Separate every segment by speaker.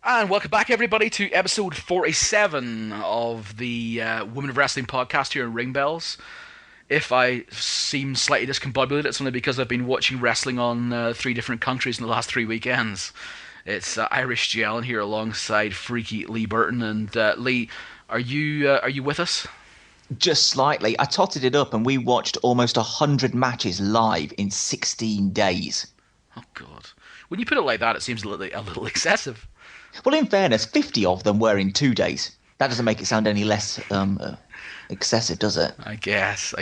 Speaker 1: And welcome back, everybody, to episode 47 of the Women of Wrestling podcast here in Ring Bells. If I seem slightly discombobulated, it's only because I've been watching wrestling on 3 different countries in the last 3 weekends. It's Irish G. Allen here alongside Freaky Lee Burton. And Lee, are you with us?
Speaker 2: Just slightly. I totted it up and we watched almost 100 matches live in 16 days.
Speaker 1: Oh, God. When you put it like that, it seems a little excessive.
Speaker 2: Well, in fairness, 50 of them were in 2 days. That doesn't make it sound any less excessive, does it?
Speaker 1: I guess.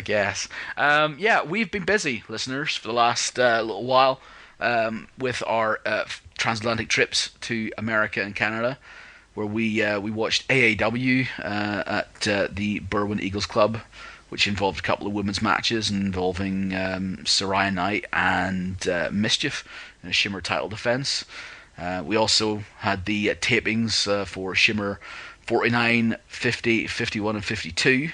Speaker 1: Yeah, we've been busy, listeners, for the last little while with our transatlantic trips to America and Canada, where we watched AAW at the Berwyn Eagles Club, which involved a couple of women's matches involving Saraya Knight and Mischief in a Shimmer title defense. We also had the tapings for Shimmer 49, 50, 51 and 52.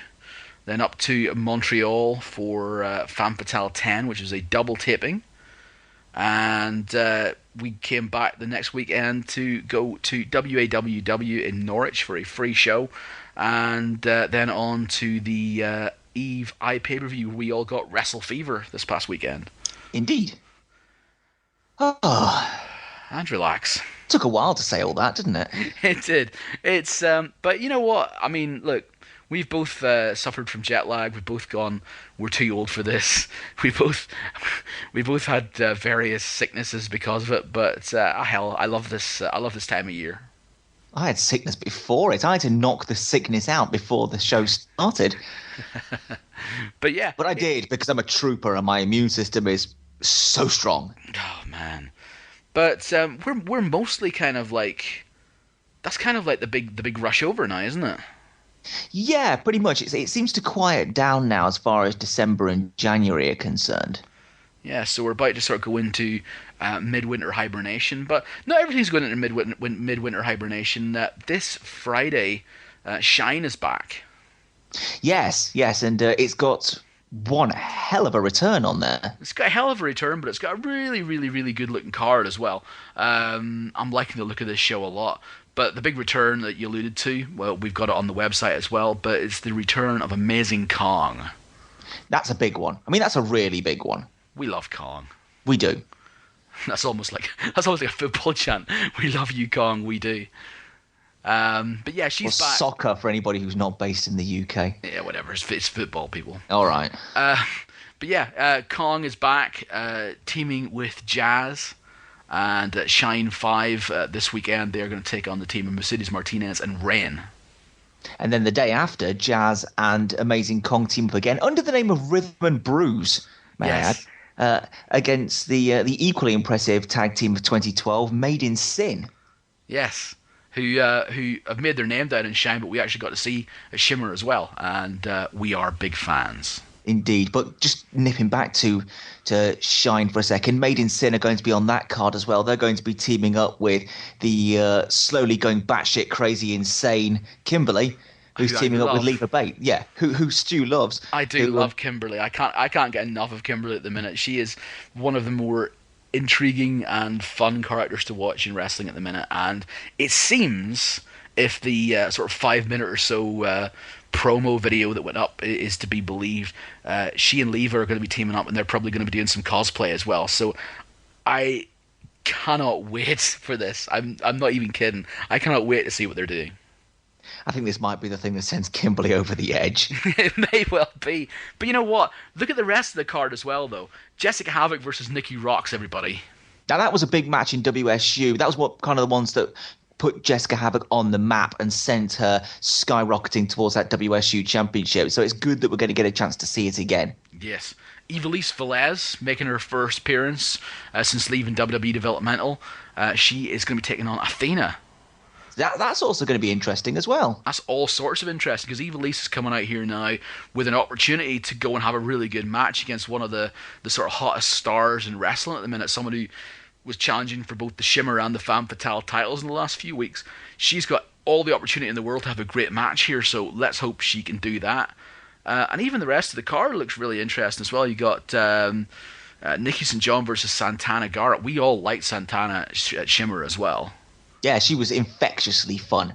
Speaker 1: Then up to Montreal for Femme Fatale 10, which was a double taping. And we came back the next weekend to go to WAWW in Norwich for a free show. And then on to the Eve pay-per-view. We all got Wrestle Fever this past weekend.
Speaker 2: Indeed. Oh.
Speaker 1: And relax.
Speaker 2: Took a while to say all that, didn't it?
Speaker 1: It did. It's but you know what? I mean, look, we've both suffered from jet lag. We've both gone, we're too old for this. We both had various sicknesses because of it. But hell, I love this. I love this time of year.
Speaker 2: I had sickness before it. I had to knock the sickness out before the show started.
Speaker 1: But yeah,
Speaker 2: but I did because I'm a trooper and my immune system is so strong.
Speaker 1: Oh man. But we're mostly kind of like, that's kind of like the big rush over now, isn't it?
Speaker 2: Yeah, pretty much. It seems to quiet down now as far as December and January are concerned.
Speaker 1: Yeah, so we're about to sort of go into midwinter hibernation, but not everything's going into midwinter hibernation. This Friday, Shine is back.
Speaker 2: Yes, and it's got one hell of a return on there.
Speaker 1: It's got a hell of a return, but it's got a really, really, really good looking card as well. I'm liking the look of this show a lot. But the big return that you alluded to, well, we've got it on the website as well, but it's the return of Amazing Kong.
Speaker 2: That's a big one. I mean, that's a really big one.
Speaker 1: We love Kong.
Speaker 2: We do.
Speaker 1: That's almost like a football chant. We love you, Kong. We do. But yeah, she's back.
Speaker 2: Soccer for anybody who's not based in the UK.
Speaker 1: Yeah, whatever. It's football, people.
Speaker 2: All right.
Speaker 1: But yeah, Kong is back, teaming with Jazz. And at Shine 5 this weekend, they're going to take on the team of Mercedes Martinez and Rain.
Speaker 2: And then the day after, Jazz and Amazing Kong team up again under the name of Rhythm and Bruise, may I add, against the equally impressive tag team of 2012, Made in Sin.
Speaker 1: Yes, who have made their name down in Shine, but we actually got to see a Shimmer as well, and we are big fans.
Speaker 2: Indeed, but just nipping back to Shine for a second, Made in Sin are going to be on that card as well. They're going to be teaming up with the slowly going batshit crazy insane Kimberly, who's teaming up with Leva Bate. Yeah, who Stu loves.
Speaker 1: I do love Kimberly. I can't get enough of Kimberly at the minute. She is one of the more intriguing and fun characters to watch in wrestling at the minute, and it seems, if the sort of 5 minute or so promo video that went up is to be believed, she and Leva are going to be teaming up, and they're probably going to be doing some cosplay as well. So I cannot wait for this. I'm not even kidding. I cannot wait to see what they're doing.
Speaker 2: I think this might be the thing that sends Kimberly over the edge.
Speaker 1: It may well be. But you know what? Look at the rest of the card as well, though. Jessica Havoc versus Nikki Rocks, everybody.
Speaker 2: Now, that was a big match in WSU. That was what kind of the ones that put Jessica Havoc on the map and sent her skyrocketing towards that WSU championship. So it's good that we're going to get a chance to see it again.
Speaker 1: Yes. Ivelisse Velez making her first appearance since leaving WWE Developmental. She is going to be taking on Athena.
Speaker 2: That's also going to be interesting as well.
Speaker 1: That's all sorts of interesting, because Ivelisse is coming out here now with an opportunity to go and have a really good match against one of the sort of hottest stars in wrestling at the minute, someone who was challenging for both the Shimmer and the Femme Fatale titles in the last few weeks. She's got all the opportunity in the world to have a great match here, so let's hope she can do that. And even the rest of the card looks really interesting as well. You got Nikki St. John versus Santana Garrett. We all liked Santana at Shimmer as well.
Speaker 2: Yeah, she was infectiously fun.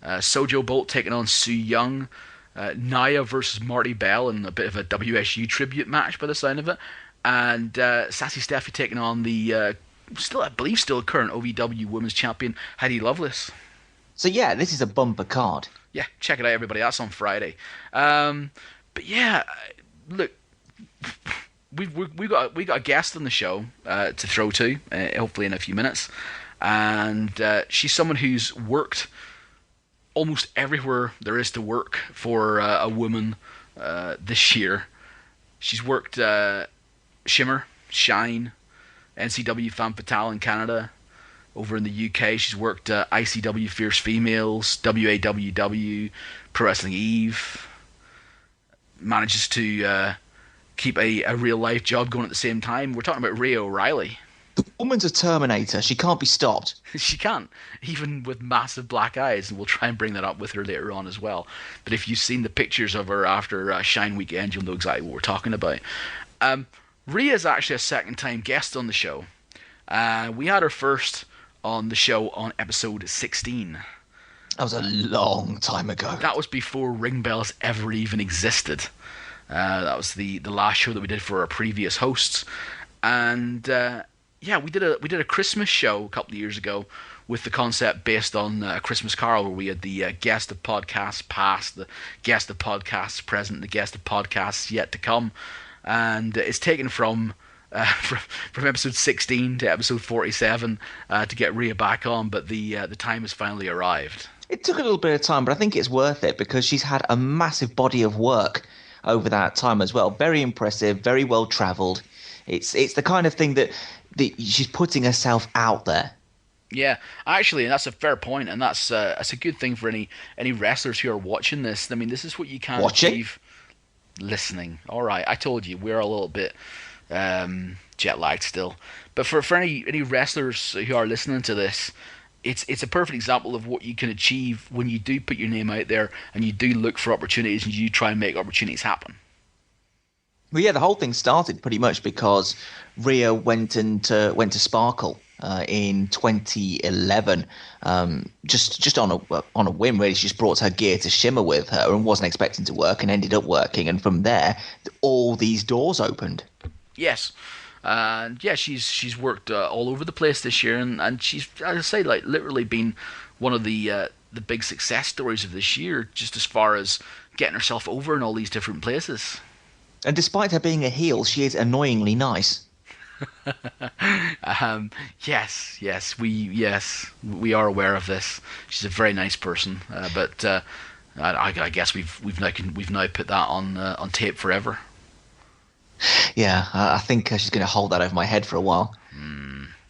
Speaker 1: Sojo Bolt taking on Su Young. Nia versus Marty Bell in a bit of a WSU tribute match by the sound of it. And Sassy Steffi taking on the still current OVW Women's Champion Heidi Lovelace.
Speaker 2: So yeah, this is a bumper card.
Speaker 1: Yeah, check it out, everybody. That's on Friday. But yeah, look, we got a guest on the show to throw to, hopefully in a few minutes, and she's someone who's worked almost everywhere there is to work for a woman this year. She's worked Shimmer, Shine, NCW Femme Fatale in Canada. Over in the UK, she's worked ICW Fierce Females, WAWW, Pro Wrestling Eve. Manages to keep a real life job going at the same time. We're talking about Rhia OReilly.
Speaker 2: The woman's a Terminator. She can't be stopped.
Speaker 1: She can't, even with massive black eyes, and we'll try and bring that up with her later on as well. But if you've seen the pictures of her after Shine Weekend, you'll know exactly what we're talking about. Rhia's actually a second-time guest on the show. We had her first on the show on episode 16.
Speaker 2: That was a long time ago.
Speaker 1: That was before ring bells ever even existed. That was the last show that we did for our previous hosts. And yeah, we did a Christmas show a couple of years ago with the concept based on Christmas Carol, where we had the guest of podcasts past, the guest of podcasts present, the guest of podcasts yet to come. And it's taken from episode 16 to episode 47 to get Rhia back on, but the time has finally arrived.
Speaker 2: It took a little bit of time, but I think it's worth it because she's had a massive body of work over that time as well. Very impressive, very well travelled. It's the kind of thing that she's putting herself out there.
Speaker 1: Yeah, actually, and that's a fair point, and that's a good thing for any wrestlers who are watching this. I mean, this is what you can achieve. Listening. All right, I told you we're a little bit jet lagged still, but for any wrestlers who are listening to this, it's a perfect example of what you can achieve when you do put your name out there and you do look for opportunities and you try and make opportunities happen.
Speaker 2: Well, yeah, the whole thing started pretty much because Rhia went to Sparkle in 2011, just on a whim. Really, she just brought her gear to Shimmer with her and wasn't expecting to work, and ended up working. And from there, all these doors opened.
Speaker 1: Yes, and yeah, she's worked all over the place this year, and she's, as I say, like literally been one of the big success stories of this year, just as far as getting herself over in all these different places.
Speaker 2: And despite her being a heel, she is annoyingly nice.
Speaker 1: Yes, we are aware of this. She's a very nice person, but I guess we've now put that on tape forever.
Speaker 2: Yeah, I think she's going to hold that over my head for a while.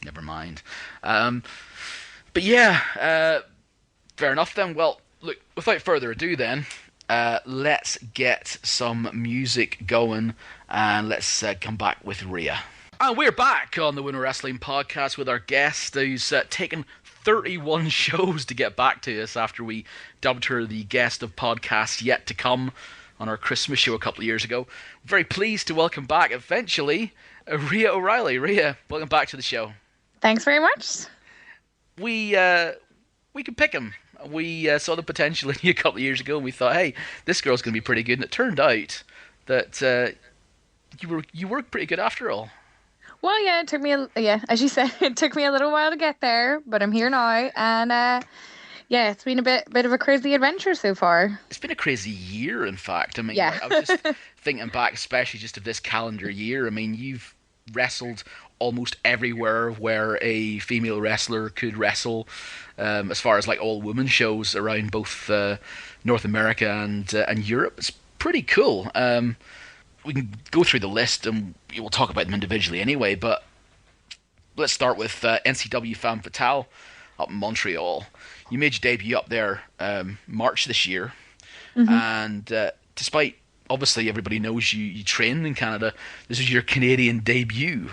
Speaker 1: Never mind. But yeah, fair enough then. Well, look, without further ado then, let's get some music going, and let's come back with Rhia. And we're back on the Winter Wrestling Podcast with our guest, who's taken 31 shows to get back to us after we dubbed her the guest of podcasts yet to come on our Christmas show a couple of years ago. Very pleased to welcome back, eventually, Rhia OReilly. Rhia, welcome back to the show.
Speaker 3: Thanks very much.
Speaker 1: We could pick him. We saw the potential in you a couple of years ago, and we thought, hey, this girl's going to be pretty good. And it turned out that you were pretty good after all.
Speaker 3: Well, yeah, it took me, as you said, it took me a little while to get there, but I'm here now, and yeah, it's been a bit of a crazy adventure so far.
Speaker 1: It's been a crazy year, in fact. I mean,
Speaker 3: yeah.
Speaker 1: I was just thinking back, especially just of this calendar year. I mean, you've wrestled almost everywhere where a female wrestler could wrestle, as far as like all women shows around both North America and Europe. It's pretty cool. We can go through the list and we'll talk about them individually anyway, but let's start with NCW Femme Fatale up in Montreal. You made your debut up there March this year, and despite obviously everybody knows you trained in Canada, this was your Canadian debut.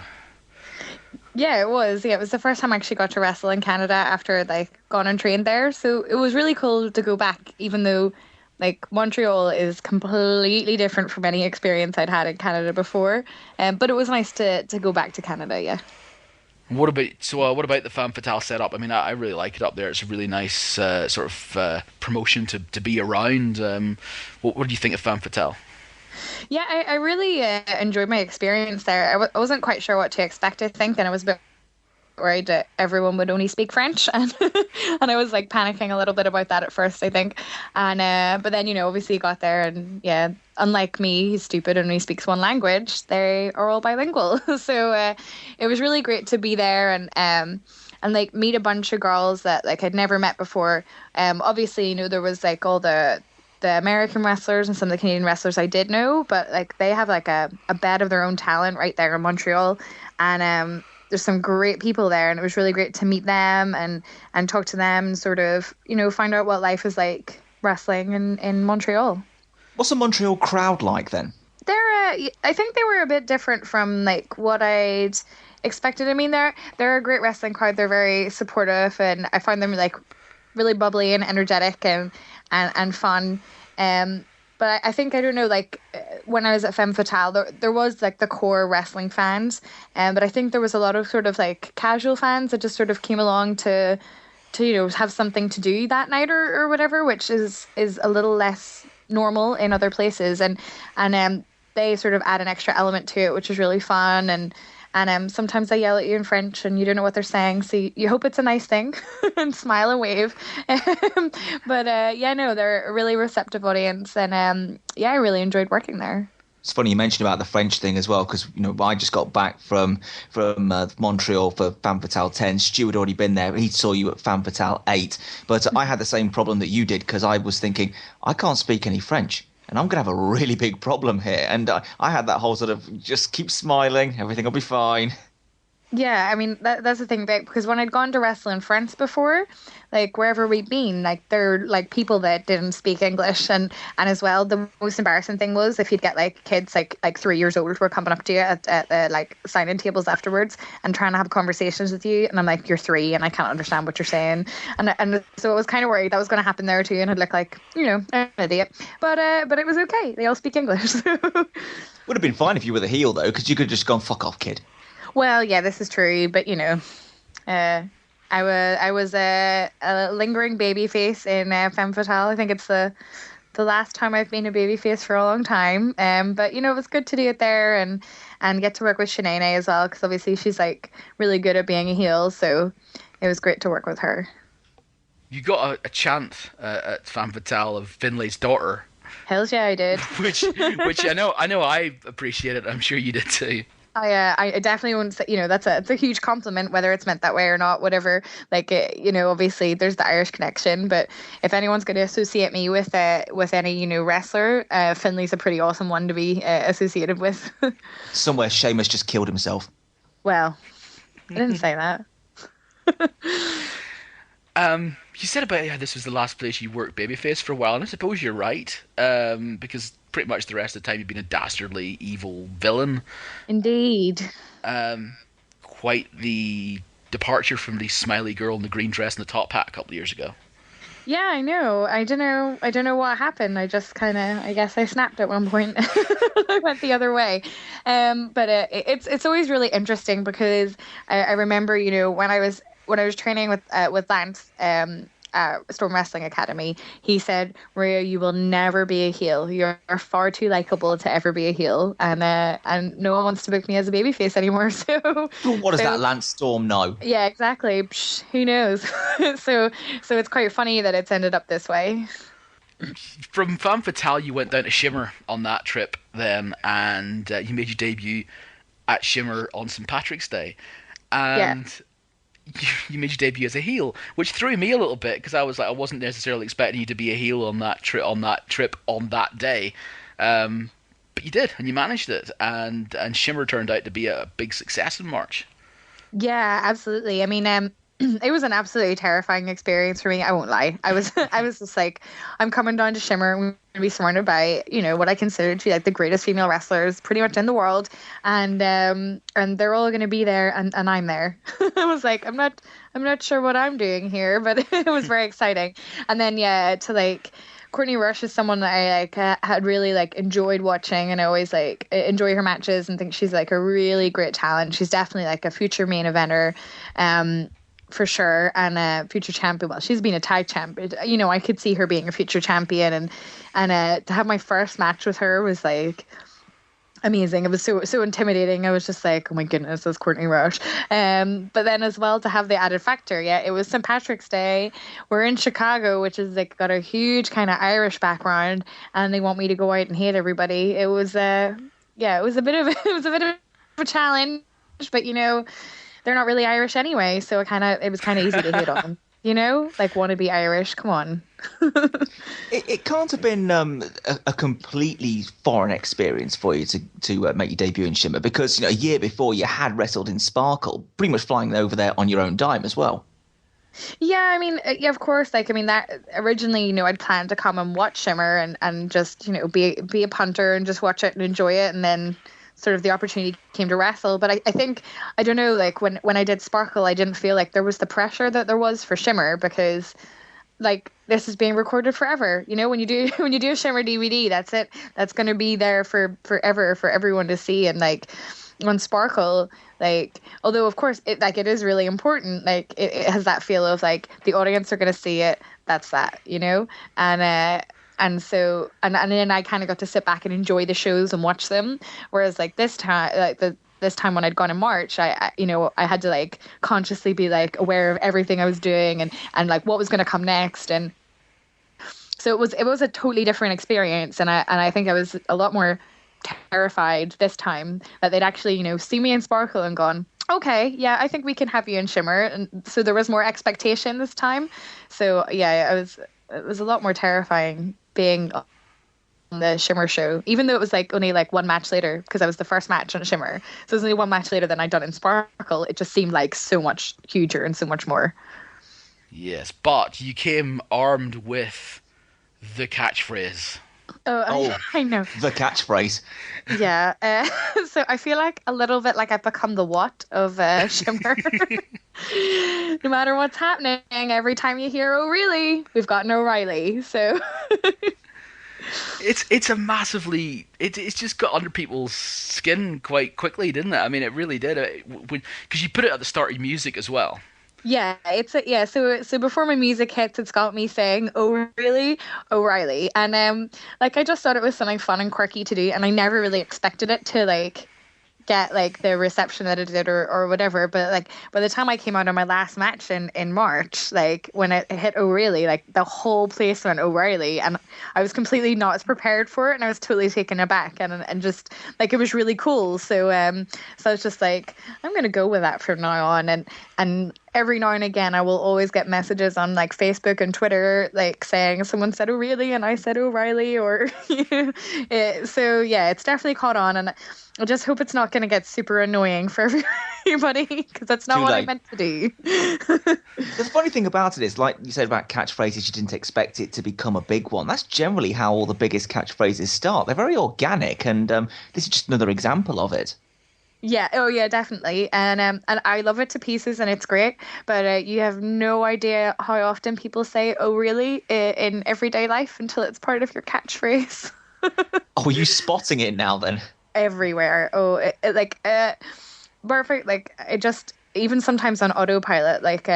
Speaker 3: Yeah, it was. Yeah, it was the first time I actually got to wrestle in Canada after like gone and trained there. So it was really cool to go back, even though like Montreal is completely different from any experience I'd had in Canada before. But it was nice to go back to Canada, yeah.
Speaker 1: What about the Femme Fatale setup? I mean, I really like it up there. It's a really nice sort of promotion to be around. What do you think of Femme Fatale?
Speaker 3: Yeah, I really enjoyed my experience there. I wasn't quite sure what to expect, I think, and I was a bit worried that everyone would only speak French, and and I was like panicking a little bit about that at first, I think. And but then, obviously got there, and yeah, unlike me, he's stupid and only speaks one language. They are all bilingual, so it was really great to be there and like meet a bunch of girls that like I'd never met before. Obviously, there was like all the American wrestlers and some of the Canadian wrestlers I did know, but like they have like a bed of their own talent right there in Montreal, and there's some great people there, and it was really great to meet them and talk to them and sort of find out what life is like wrestling in Montreal.
Speaker 2: What's the Montreal crowd like then?
Speaker 3: I think they were a bit different from like what I'd expected. I mean, they're a great wrestling crowd. They're very supportive, and I find them like really bubbly and energetic and fun. But I think, I don't know, like when I was at Femme Fatale, there was like the core wrestling fans, but I think there was a lot of sort of like casual fans that just sort of came along to have something to do that night or whatever, which is a little less normal in other places, and they sort of add an extra element to it, which is really fun. And sometimes they yell at you in French and you don't know what they're saying, so you hope it's a nice thing and smile and wave. But they're a really receptive audience, and I really enjoyed working there.
Speaker 2: It's funny you mentioned about the French thing as well, because I just got back from Montreal for Femme Fatale 10. Stu had already been there. He saw you at Femme Fatale 8. But I had the same problem that you did, because I was thinking, I can't speak any French, and I'm going to have a really big problem here. And I had that whole sort of just keep smiling, everything will be fine.
Speaker 3: Yeah, I mean, that's the thing, because when I'd gone to wrestle in France before, like wherever we'd been, like there were like people that didn't speak English, and as well, the most embarrassing thing was if you'd get like kids like 3 years old who were coming up to you at the like sign-in tables afterwards and trying to have conversations with you, and I'm like, you're 3 and I can't understand what you're saying, and so I was kind of worried that was going to happen there too, and I'd look like an idiot, but it was okay. They all speak English.
Speaker 2: Would have been fine if you were the heel though, because you could have just gone fuck off, kid.
Speaker 3: Well, yeah, this is true, but I was a lingering babyface in Femme Fatale. I think it's the last time I've been a babyface for a long time. But it was good to do it there and get to work with Shanae as well, because obviously she's like really good at being a heel, so it was great to work with her.
Speaker 1: You got a chant at Femme Fatale of Finlay's daughter.
Speaker 3: Hells yeah, I did.
Speaker 1: which I know I appreciated. I'm sure you did too.
Speaker 3: I definitely wouldn't say, it's a huge compliment, whether it's meant that way or not, whatever. Like, obviously there's the Irish connection, but if anyone's going to associate me with any, wrestler, Finlay's a pretty awesome one to be associated with.
Speaker 2: Somewhere Sheamus just killed himself.
Speaker 3: Well, I didn't say that.
Speaker 1: You said about how this was the last place you worked babyface for a while, and I suppose you're right, because pretty much the rest of the time you've been a dastardly, evil villain.
Speaker 3: Indeed.
Speaker 1: Quite the departure from the smiley girl in the green dress and the top hat a couple of years ago.
Speaker 3: Yeah, I know. I don't know what happened. I just I guess I snapped at one point. I went the other way. But it's always really interesting, because I remember, when I was training with Lance, Storm Wrestling Academy, he said, Rhia, you will never be a heel. You're far too likable to ever be a heel, and no one wants to book me as a babyface anymore. So
Speaker 2: what does that Lance Storm know?
Speaker 3: Yeah, exactly. Psh, who knows? so it's quite funny that it's ended up this way.
Speaker 1: From Femme Fatale, you went down to Shimmer on that trip then, and you made your debut at Shimmer on St. Patrick's Day, and yeah. You made your debut as a heel, which threw me a little bit, because I was like, I wasn't necessarily expecting you to be a heel on that trip on that day, but you did, and you managed it, and Shimmer turned out to be a big success in March. Yeah,
Speaker 3: absolutely. I mean, it was an absolutely terrifying experience for me. I won't lie. I was just like, I'm coming down to Shimmer. I'm going to be surrounded by, what I consider to be like the greatest female wrestlers pretty much in the world. And they're all going to be there, and I'm there. I was like, I'm not sure what I'm doing here, but it was very exciting. And then, yeah, to like Courtney Rush is someone that I like had really like enjoyed watching, and I always like enjoy her matches and think she's like a really great talent. She's definitely like a future main eventer, for sure, and a future champion. Well, she's been a tag champion. You know, I could see her being a future champion, and to have my first match with her was like amazing. It was so intimidating. I was just like, oh my goodness, that's Courtney Rush. But then as well, to have the added factor, it was St. Patrick's Day. We're in Chicago, which is like got a huge kind of Irish background, and they want me to go out and hate everybody. It was it was a bit of a challenge, but you know, they're not really Irish anyway, so it was kind of easy to hate on them. You know, like want to be Irish. Come on.
Speaker 2: It can't have been a completely foreign experience for you to make your debut in Shimmer, because you know a year before you had wrestled in Sparkle, pretty much flying over there on your own dime as well.
Speaker 3: Yeah, I mean, yeah, of course. Like, I mean, that originally, you know, I'd planned to come and watch Shimmer and just, you know, be a punter and just watch it and enjoy it, and then sort of the opportunity came to wrestle. But I think, I don't know, like when I did Sparkle, I didn't feel like there was the pressure that there was for Shimmer, because like this is being recorded forever. You know, when you do a Shimmer DVD, that's it. That's going to be there for forever for everyone to see. And like on Sparkle, like, although of course it is really important, like it has that feel of like the audience are going to see it. That's that, you know, and so then I kind of got to sit back and enjoy the shows and watch them. Whereas like this time, this time when I'd gone in March, I you know, I had to like consciously be like aware of everything I was doing and like what was going to come next. And so it was a totally different experience. And I think I was a lot more terrified this time that they'd actually, you know, see me in Sparkle and gone, okay, yeah, I think we can have you in Shimmer. And so there was more expectation this time. So yeah, it was a lot more terrifying being on the Shimmer show, even though it was like only like one match later, because I was the first match on Shimmer. So it was only one match later than I'd done in Sparkle. It just seemed like so much huger and so much more.
Speaker 1: Yes, but you came armed with the catchphrase.
Speaker 3: I know.
Speaker 2: The catchphrase.
Speaker 3: Yeah. So I feel like a little bit like I've become the what of Shimmer. No matter what's happening, every time you hear O'Reilly, we've got an O'Reilly. So
Speaker 1: it's a massively it's just got under people's skin quite quickly, didn't it? I mean, it really did. Because you put it at the start of your music as well.
Speaker 3: Yeah, so before my music hits, it's got me saying, "Oh really, O'Reilly," and like I just thought it was something fun and quirky to do, and I never really expected it to like get like the reception that it did or whatever. But like by the time I came out on my last match in March, like when it hit O'Reilly, like the whole place went O'Reilly, and I was completely not as prepared for it, and I was totally taken aback, and just like it was really cool. So so I was just like, I'm gonna go with that from now on, and every now and again I will always get messages on like Facebook and Twitter like saying someone said O'Reilly and I said O'Reilly, or so yeah, it's definitely caught on, and I just hope it's not going to get super annoying for everybody, because that's not what I meant to do.
Speaker 2: The funny thing about it is, like you said about catchphrases, you didn't expect it to become a big one. That's generally how all the biggest catchphrases start. They're very organic, and this is just another example of it.
Speaker 3: Yeah, oh yeah, definitely, and I love it to pieces, and it's great. But you have no idea how often people say "oh really" in everyday life until it's part of your catchphrase.
Speaker 2: Oh, are you spotting it now then?
Speaker 3: Everywhere. Perfect. Like it just, even sometimes on autopilot, like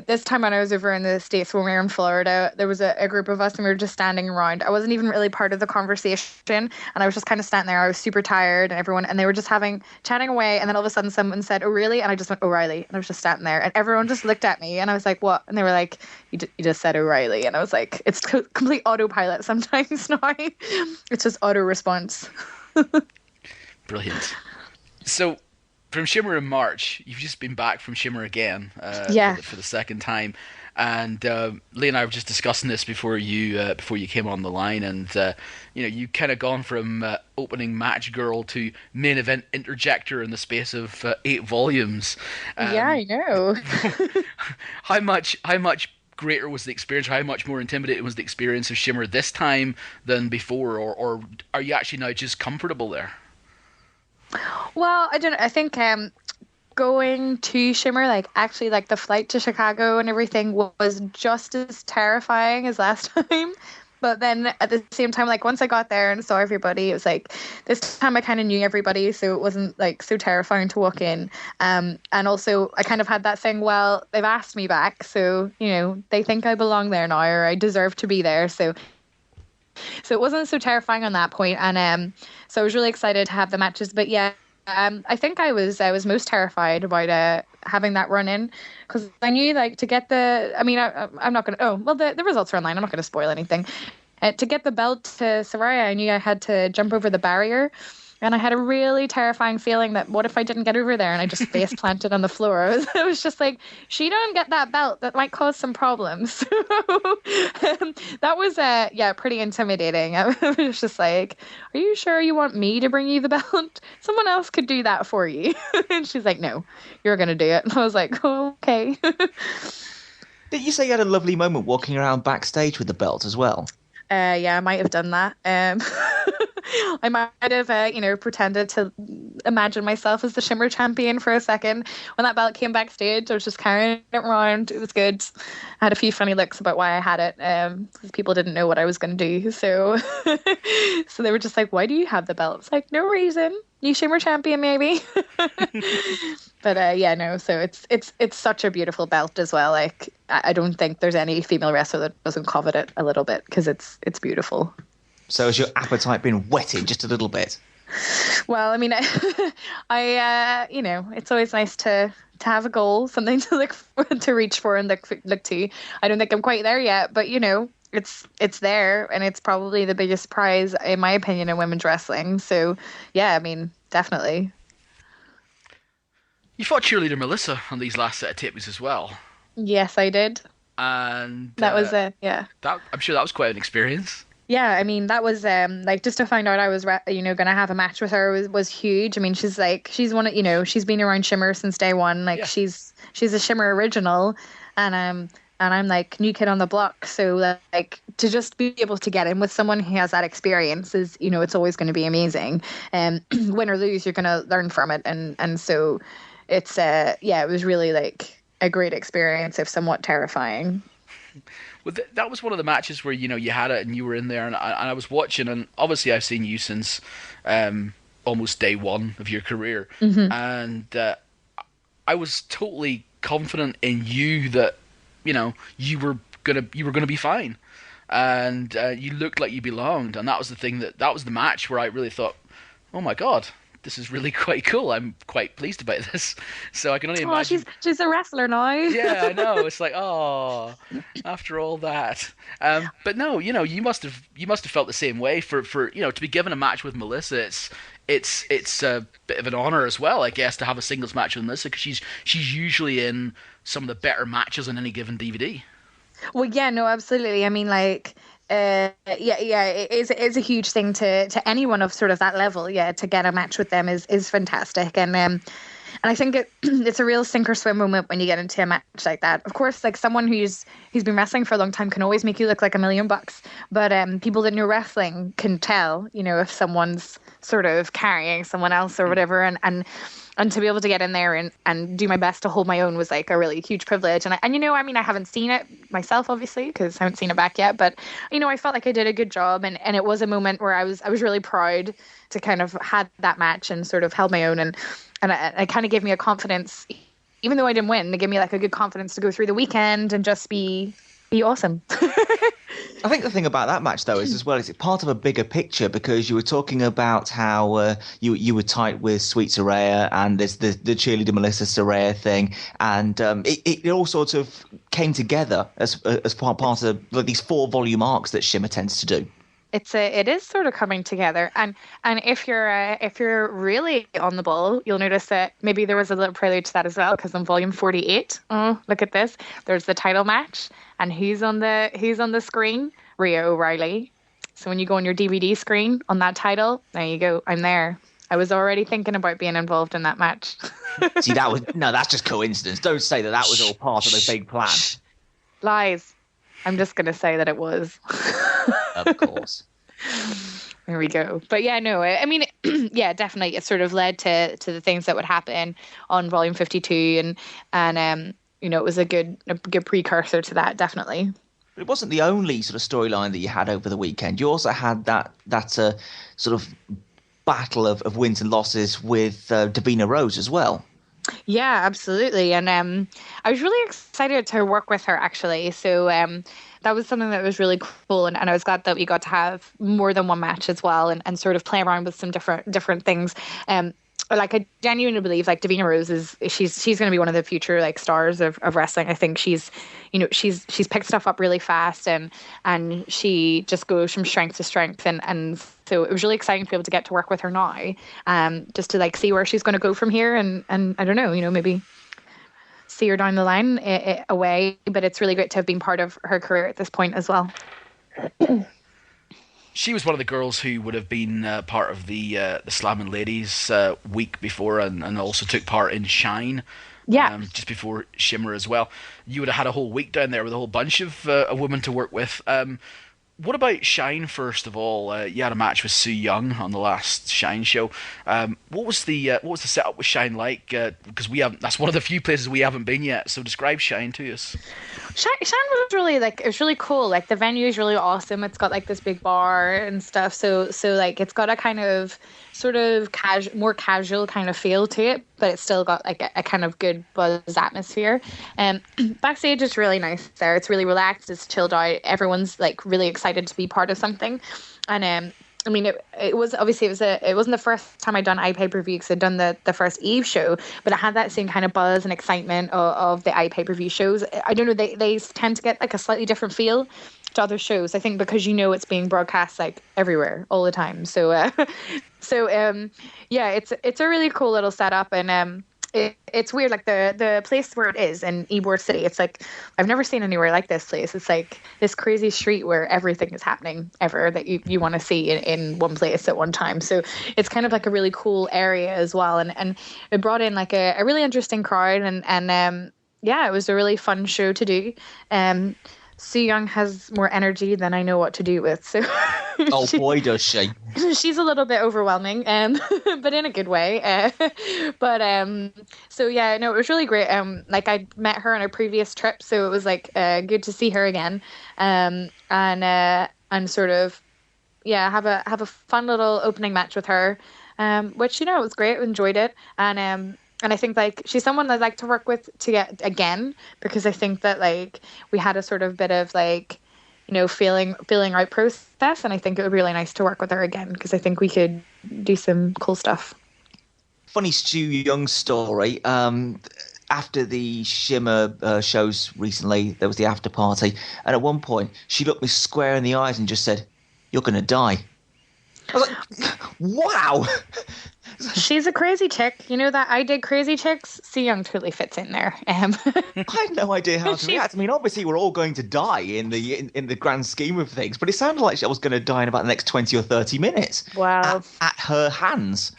Speaker 3: this time when I was over in the States when we were in Florida, there was a group of us and we were just standing around. I wasn't even really part of the conversation, and I was just kind of standing there. I was super tired, and they were just chatting away, and then all of a sudden someone said O'Reilly, and I just went O'Reilly, and I was just standing there, and everyone just looked at me, and I was like, what? And they were like, you just said O'Reilly, and I was like, it's complete autopilot sometimes now. It's just auto response.
Speaker 1: Brilliant. So from Shimmer in March, you've just been back from Shimmer again for the second time, and Lee and I were just discussing this before you came on the line, and you kind of gone from opening match girl to main event interjector in the space of 8 volumes.
Speaker 3: Yeah, I know.
Speaker 1: How much greater was the experience? How much more intimidating was the experience of Shimmer this time than before, or are you actually now just comfortable there?
Speaker 3: Well, I don't know. I think going to Shimmer, like actually like the flight to Chicago and everything was just as terrifying as last time. But then at the same time, like once I got there and saw everybody, it was like this time I kind of knew everybody, so it wasn't like so terrifying to walk in. And also I kind of had that thing, well, they've asked me back, so you know they think I belong there now, or I deserve to be there. So it wasn't so terrifying on that point, and so I was really excited to have the matches. But yeah, I think I was most terrified about having that run in, because I knew like to get the. I mean, I'm not gonna. Oh well, the results are online. I'm not gonna spoil anything. To get the belt to Saraya, I knew I had to jump over the barrier. And I had a really terrifying feeling that what if I didn't get over there and I just face planted on the floor? I was just like, she don't get that belt. That might cause some problems. So, that was, pretty intimidating. I was just like, are you sure you want me to bring you the belt? Someone else could do that for you. And she's like, no, you're going to do it. And I was like, oh, okay.
Speaker 2: Did you say you had a lovely moment walking around backstage with the belt as well?
Speaker 3: Yeah, I might have done that. I might have, pretended to imagine myself as the Shimmer champion for a second. When that belt came backstage, I was just carrying it around. It was good. I had a few funny looks about why I had it, because people didn't know what I was going to do. So, so they were just like, "Why do you have the belt?" It's like, no reason. New Shimmer champion, maybe. But no. So it's such a beautiful belt as well. Like, I don't think there's any female wrestler that doesn't covet it a little bit, because it's beautiful.
Speaker 2: So has your appetite been whetted just a little bit?
Speaker 3: Well, I mean, I it's always nice to have a goal, something to look for, to reach for and look to. I don't think I'm quite there yet, but it's there, and it's probably the biggest prize, in my opinion, in women's wrestling. So, yeah, I mean, definitely.
Speaker 1: You fought cheerleader Melissa on these last set of tapings as well.
Speaker 3: Yes, I did.
Speaker 1: And
Speaker 3: that was yeah.
Speaker 1: I'm sure that was quite an experience.
Speaker 3: Yeah, I mean, that was like, just to find out I was going to have a match with her was huge. I mean, she's one of, she's been around Shimmer since day one. Like, yeah. She's a Shimmer original, and I'm like new kid on the block. So like, to just be able to get in with someone who has that experience is, it's always going to be amazing. Win or lose, you're going to learn from it, and so it's it was really like a great experience, if somewhat terrifying.
Speaker 1: Well, that was one of the matches where you had it and you were in there, and I was watching, and obviously I've seen you since almost day one of your career, mm-hmm. and I was totally confident in you that you were gonna be fine, and you looked like you belonged, and that was the match where I really thought, oh my god, this is really quite cool. I'm quite pleased about this. So I can only imagine.
Speaker 3: She's a wrestler now.
Speaker 1: Yeah, I know. It's like, oh, after all that. But no, you must have felt the same way for to be given a match with Melissa. It's a bit of an honor as well, I guess, to have a singles match with Melissa, because she's usually in some of the better matches on any given DVD.
Speaker 3: Well, yeah, no, absolutely. I mean, like. It is a huge thing to anyone of sort of that level. Yeah, to get a match with them is fantastic, and I think it's a real sink or swim moment when you get into a match like that. Of course, like someone who's been wrestling for a long time can always make you look like $1 million, but people that know wrestling can tell, if someone's sort of carrying someone else or whatever, and to be able to get in there and do my best to hold my own was like a really huge privilege. And I mean, I haven't seen it myself, obviously, because I haven't seen it back yet. But, I felt like I did a good job. And it was a moment where I was really proud to kind of had that match and sort of held my own. And it kind of gave me a confidence, even though I didn't win, it gave me like a good confidence to go through the weekend and just be awesome.
Speaker 2: I think the thing about that match, though, is as well, is it part of a bigger picture, because you were talking about how you were tight with Sweet Saraya, and there's the cheerleader Melissa Saraya thing, and it all sort of came together as part of like these 4-volume arcs that Shimmer tends to do.
Speaker 3: It is sort of coming together, and if you're really on the ball, you'll notice that maybe there was a little prelude to that as well, because on volume 48, look at this, there's the title match, and who's on the screen? Rhia OReilly. So when you go on your DVD screen on that title, there you go, I'm there. I was already thinking about being involved in that match.
Speaker 2: See, that's just coincidence. Don't say that was all part of a big plan.
Speaker 3: Lies. I'm just going to say that it was.
Speaker 2: Of course.
Speaker 3: There we go. But yeah, no, I mean, yeah, definitely. It sort of led to the things that would happen on volume 52, and it was a good precursor to that, definitely.
Speaker 2: It wasn't the only sort of storyline that you had over the weekend. You also had that sort of battle of wins and losses with Davina Rose as well.
Speaker 3: Yeah, absolutely. And I was really excited to work with her, actually. So that was something that was really cool. And I was glad that we got to have more than one match as well, and sort of play around with some different things. Like, I genuinely believe, like, Davina Rose she's going to be one of the future, like, stars of wrestling. I think she's picked stuff up really fast, and she just goes from strength to strength, and so it was really exciting to be able to get to work with her now, just to, like, see where she's going to go from here, and I don't know, maybe see her down the line away, but it's really great to have been part of her career at this point as well.
Speaker 1: She was one of the girls who would have been part of the Slamming Ladies week before, and also took part in Shine.
Speaker 3: Yeah.
Speaker 1: Just before Shimmer as well. You would have had a whole week down there with a whole bunch of women to work with. What about Shine, first of all? You had a match with Su Yung on the last Shine show. What was the setup with Shine like? Because that's one of the few places we haven't been yet. So describe Shine to us.
Speaker 3: Shine was really, like, it was really cool. Like, the venue is really awesome. It's got, like, this big bar and stuff. So like, it's got a kind of sort of more casual kind of feel to it, but it's still got, like, a kind of good buzz atmosphere. Backstage is really nice there. It's really relaxed. It's chilled out. Everyone's, like, really excited to be part of something. And I mean, it wasn't the first time I'd done iPay-per-view, because I'd done the first Eve show, but it had that same kind of buzz and excitement of the iPay-per-view shows. I don't know, they tend to get, like, a slightly different feel to other shows, I think, because it's being broadcast, like, everywhere all the time. So yeah, it's a really cool little setup, and it's weird, like, the place where it is in Ybor City. It's like, I've never seen anywhere like this place. It's like this crazy street where everything is happening ever that you want to see in one place at one time. So it's kind of like a really cool area as well, and it brought in, like, a really interesting crowd, and yeah, it was a really fun show to do. Su Yung has more energy than I know what to do with. So
Speaker 2: oh boy, does she!
Speaker 3: She's a little bit overwhelming, but in a good way. So yeah, no, it was really great. Like, I met her on a previous trip, so it was, like, good to see her again. And sort of, yeah, have a fun little opening match with her, which, it was great. Enjoyed it, and I think, like, she's someone I'd like to work with to get again, because I think that, like, we had a sort of bit of, like, feeling out process, and I think it would be really nice to work with her again, because I think we could do some cool stuff.
Speaker 2: Funny Stu Young story. After the Shimmer shows recently, there was the after party, and at one point she looked me square in the eyes and just said, "You're going to die." I was like, wow.
Speaker 3: She's a crazy chick. You know that I did Crazy Chicks? Su Yung totally fits in there.
Speaker 2: I had no idea how to react. I mean, obviously we're all going to die in the grand scheme of things, but it sounded like I was going to die in about the next 20 or 30 minutes.
Speaker 3: Wow.
Speaker 2: At her hands.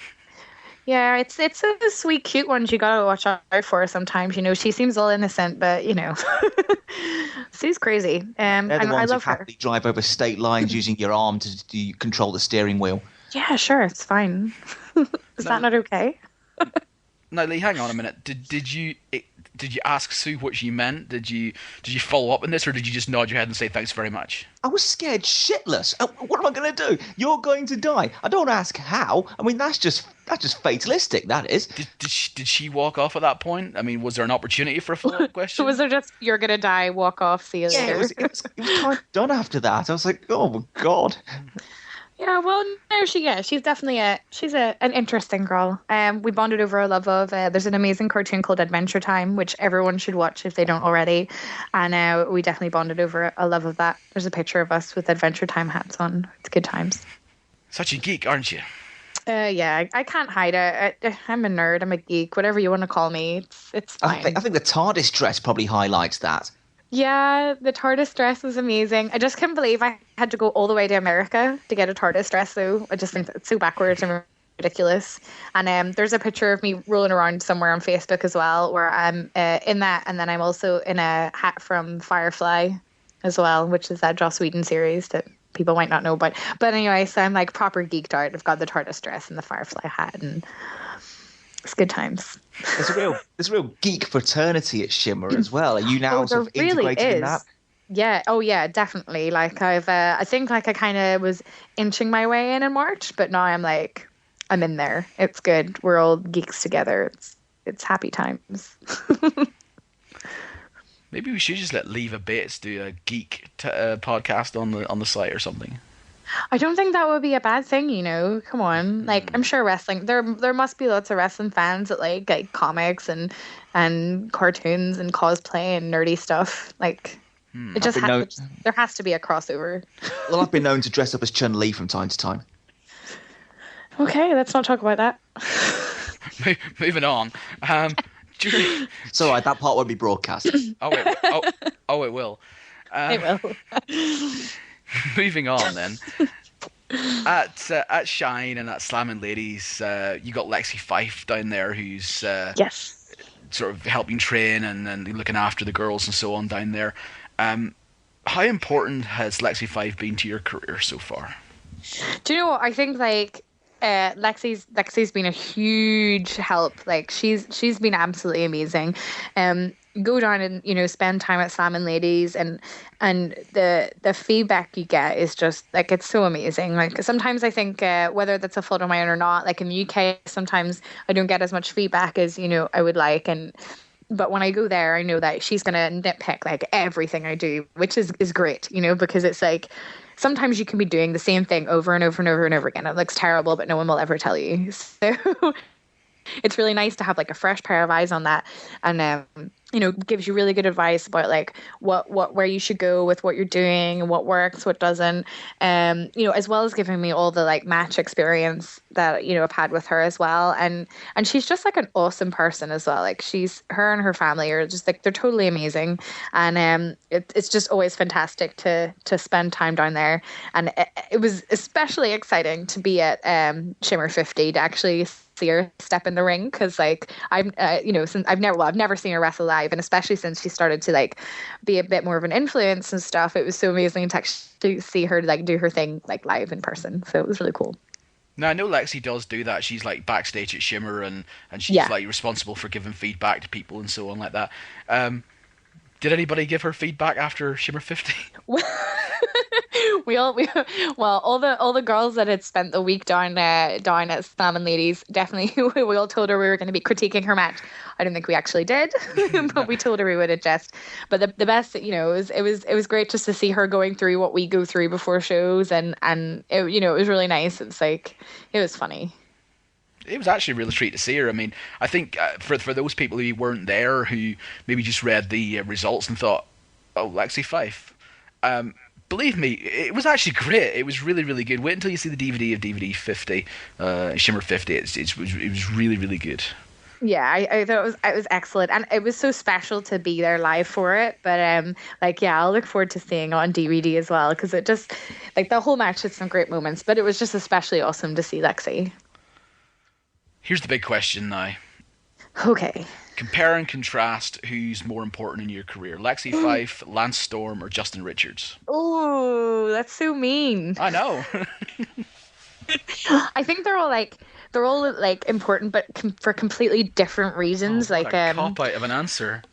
Speaker 3: Yeah, it's a sweet, cute one you gotta watch out for sometimes. She seems all innocent, but she's crazy. And I love her.
Speaker 2: Happily drive over state lines using your arm to control the steering wheel.
Speaker 3: Yeah, sure, it's fine. Is that not okay?
Speaker 1: Now, Lee, hang on a minute. Did you ask Sue what she meant? Did you follow up on this, or did you just nod your head and say thanks very much?
Speaker 2: I was scared shitless. What am I going to do? You're going to die. I don't ask how. I mean, that's just fatalistic. That is.
Speaker 1: Did she walk off at that point? I mean, was there an opportunity for a follow-up question?
Speaker 3: Was there just, you're going to die, walk off, see you later?
Speaker 2: It was kind of done after that. I was like, oh my God.
Speaker 3: Yeah, well, no, she's definitely an interesting girl. We bonded over a love of, there's an amazing cartoon called Adventure Time, which everyone should watch if they don't already. And we definitely bonded over a love of that. There's a picture of us with Adventure Time hats on. It's good times.
Speaker 1: Such a geek, aren't you?
Speaker 3: Yeah, I can't hide it. I'm a nerd. I'm a geek. Whatever you want to call me, it's fine.
Speaker 2: I think the TARDIS dress probably highlights that.
Speaker 3: Yeah, the TARDIS dress was amazing. I just couldn't believe I had to go all the way to America to get a TARDIS dress, though. I just think it's so backwards and ridiculous. And there's a picture of me rolling around somewhere on Facebook as well, where I'm in that, and then I'm also in a hat from Firefly as well, which is that Joss Whedon series that people might not know about. But anyway, so I'm like proper geeked out. I've got the TARDIS dress and the Firefly hat, and it's good times.
Speaker 2: There's a real geek fraternity at Shimmer as well. Are you now sort of integrated in that?
Speaker 3: Yeah. Oh, yeah, definitely. Like I think like I kind of was inching my way in March, but now I'm in there. It's good. We're all geeks together. It's happy times.
Speaker 1: Maybe we should just let Leva Bates do a geek podcast on the site or something.
Speaker 3: I don't think that would be a bad thing, you know. Come on, like I'm sure wrestling. There must be lots of wrestling fans that like comics and cartoons and cosplay and nerdy stuff. Like it just there has to be a crossover.
Speaker 2: Well, I've been known to dress up as Chun-Li from time to time.
Speaker 3: Okay, let's not talk about that.
Speaker 1: Moving on.
Speaker 2: It's all right. That part won't be broadcast.
Speaker 1: It will.
Speaker 3: It will.
Speaker 1: Moving on then. At Shine and at Slamming Ladies, you got Lexi Fife down there, who's
Speaker 3: yes,
Speaker 1: sort of helping train and looking after the girls and so on down there. How important has Lexi Fife been to your career so far?
Speaker 3: Do you know what I think? Like Lexi's been a huge help. Like she's been absolutely amazing. Go down and spend time at Slamming Ladies and the feedback you get is just like it's so amazing. Like sometimes I think whether that's a fault of my own or not, like in the UK sometimes I don't get as much feedback as I would like, but when I go there I know that she's gonna nitpick like everything I do, which is great, because it's like sometimes you can be doing the same thing over and over and over and over again. It looks terrible, but no one will ever tell you. So it's really nice to have like a fresh pair of eyes on that, and gives you really good advice about like where you should go with what you're doing and what works, what doesn't, as well as giving me all the like match experience that I've had with her as well, and she's just like an awesome person as well. Like her and her family are just like they're totally amazing, and it's just always fantastic to spend time down there, and it was especially exciting to be at Shimmer 50 to actually see her step in the ring, because like since I've never seen her wrestle live, and especially since she started to like be a bit more of an influence and stuff, it was so amazing to actually see her like do her thing like live in person. So it was really cool.
Speaker 1: Now I know Lexi does do that. She's like backstage at Shimmer and she's like responsible for giving feedback to people and so on like that. Did anybody give her feedback after Shimmer 50?
Speaker 3: All the girls that had spent the week down at Slamming Ladies, definitely we all told her we were going to be critiquing her match. I don't think we actually did, but we told her we would adjust. But the best, it was great just to see her going through what we go through before shows, and it was really nice. It's like it was funny.
Speaker 1: It was actually a real treat to see her. I mean, I think for those people who weren't there, who maybe just read the results and thought, "Oh, Lexi Fife," believe me, it was actually great. It was really, really good. Wait until you see the DVD of DVD 50, Shimmer 50. It was really, really good.
Speaker 3: Yeah, I thought it was excellent, and it was so special to be there live for it. But I'll look forward to seeing it on DVD as well, because it just like the whole match had some great moments, but it was just especially awesome to see Lexi.
Speaker 1: Here's the big question now.
Speaker 3: Okay.
Speaker 1: Compare and contrast who's more important in your career: Lexi Fife, Lance Storm, or Justin Richards?
Speaker 3: Oh, that's so mean.
Speaker 1: I know.
Speaker 3: I think they're all important, but for completely different reasons.
Speaker 1: What a cop-out of an answer.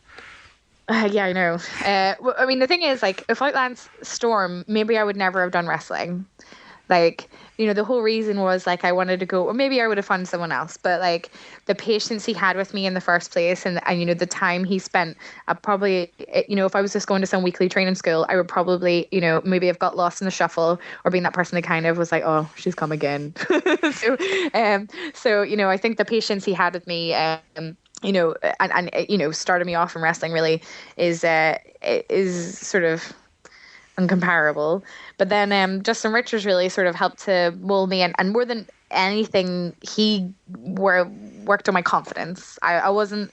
Speaker 3: Yeah, I know. I mean, the thing is, like, without Lance Storm, maybe I would never have done wrestling. Like, the whole reason was like I wanted to go, or maybe I would have found someone else, but like the patience he had with me in the first place, and the time he spent, probably, if I was just going to some weekly training school, I would probably, maybe have got lost in the shuffle, or being that person that kind of was like, oh, she's come again. So I think the patience he had with me, and started me off in wrestling really is sort of uncomparable. But then Justin Richards really sort of helped to mold me, and more than anything, he worked on my confidence. I wasn't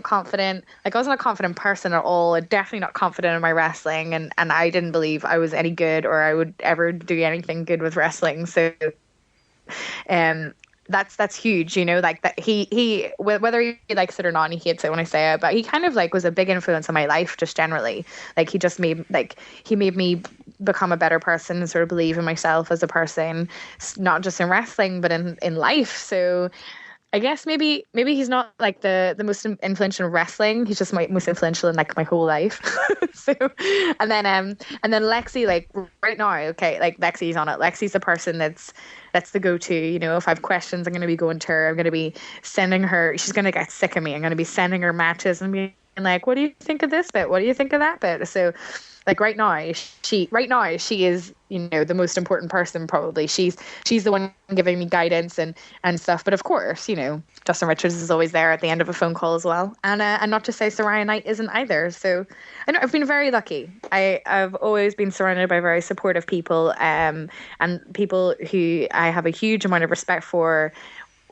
Speaker 3: confident. Like, I wasn't a confident person at all. Definitely not confident in my wrestling, and I didn't believe I was any good, or I would ever do anything good with wrestling. So that's huge, like that he whether he likes it or not, and he hates it when I say it, but he kind of like was a big influence on my life just generally. Like he made me become a better person and sort of believe in myself as a person, not just in wrestling but in life. So I guess maybe he's not like the most influential in wrestling. He's just my most influential in like my whole life. So, and then Lexi, like right now, okay, like Lexi's on it. Lexi's the person that's the go-to. You know, if I have questions, I'm going to be going to her. I'm going to be sending her. She's going to get sick of me. I'm going to be sending her matches and being like, "What do you think of this bit? What do you think of that bit?" So, like right now she is, you know, the most important person probably. She's the one giving me guidance and stuff. But of course, you know, Justin Richards is always there at the end of a phone call as well. And not to say Rhia Knight isn't either. So I know I've been very lucky. I've always been surrounded by very supportive people, and people who I have a huge amount of respect for.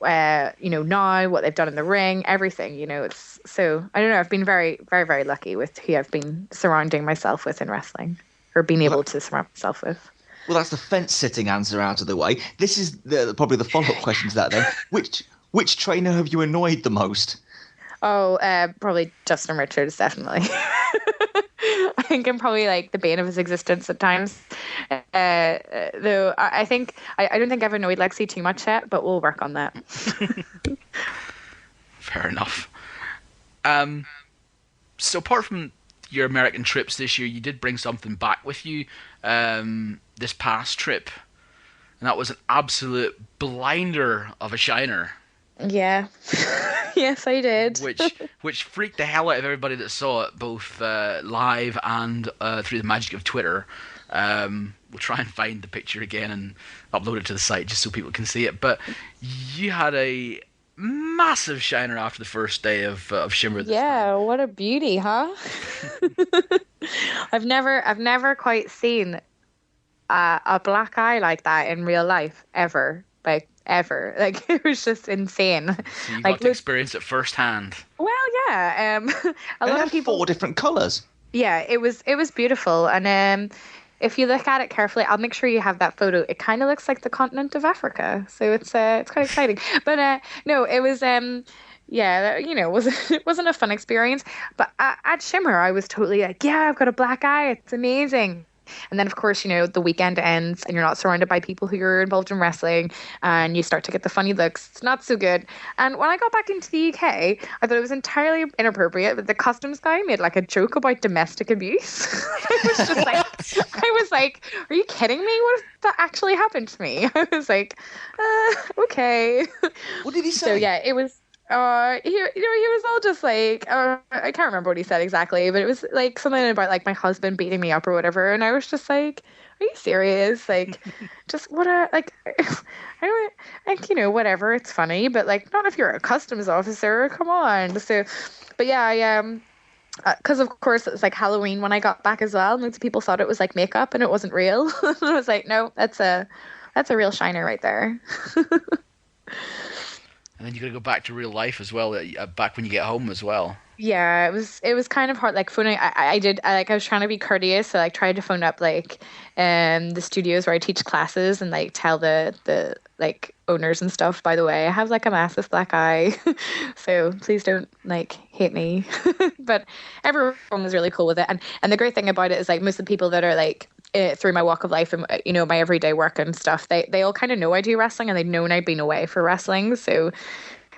Speaker 3: You know, now what they've done in the ring, everything, you know, it's so, I don't know, I've been very, very, very lucky with who I've been surrounding myself with in wrestling, or being able to surround myself with.
Speaker 2: Well, that's the fence-sitting answer out of the way. This is probably the follow-up question to that then. Which trainer have you annoyed the most?
Speaker 3: Oh, probably Justin Richards, definitely. I think I'm probably like the bane of his existence at times. Though I think I don't think I've annoyed Lexi too much yet, but we'll work on that.
Speaker 1: Fair enough. So apart from your American trips this year, you did bring something back with you this past trip, and that was an absolute blinder of a shiner.
Speaker 3: Yeah. Yes, I did.
Speaker 1: which freaked the hell out of everybody that saw it, both live and through the magic of Twitter. We'll try and find the picture again and upload it to the site just so people can see it. But you had a massive shiner after the first day of Shimmer.
Speaker 3: Yeah, what a beauty, huh? I've never quite seen a black eye like that in real life ever. Ever. Like, it was just insane.
Speaker 1: So you got to experience it firsthand.
Speaker 3: Well, yeah. A lot of people.
Speaker 2: 4 different colours.
Speaker 3: Yeah, it was beautiful, and if you look at it carefully, I'll make sure you have that photo. It kind of looks like the continent of Africa, so it's quite exciting. But no, it was yeah, you know, it wasn't a fun experience. But at Shimmer, I was totally like, yeah, I've got a black eye. It's amazing. And then, of course, you know, the weekend ends and you're not surrounded by people who are involved in wrestling, and you start to get the funny looks. It's not so good. And when I got back into the UK, I thought it was entirely inappropriate, but the customs guy made like a joke about domestic abuse. I was like, are you kidding me? What if that actually happened to me? I was like, okay.
Speaker 2: What did he say?
Speaker 3: So yeah, it was. He was all just like, I can't remember what he said exactly, but it was like something about like my husband beating me up or whatever, and I was just like, are you serious? Like, just what a like, I don't like, you know, whatever, it's funny, but like not if you're a customs officer, come on. So, but yeah, because of course it was like Halloween when I got back as well, and lots of people thought it was like makeup and it wasn't real. I was like, no, that's a real shiner right there.
Speaker 1: And then you got to go back to real life as well, back when you get home as well.
Speaker 3: Yeah, it was kind of hard, like phoning. I was trying to be courteous, so like tried to phone up like the studios where I teach classes and like tell the like owners and stuff, by the way, I have like a massive black eye, so please don't like hate me. But everyone was really cool with it, and the great thing about it is like most of the people that are like through my walk of life and, you know, my everyday work and stuff, they all kind of know I do wrestling, and they've known I've been away for wrestling, so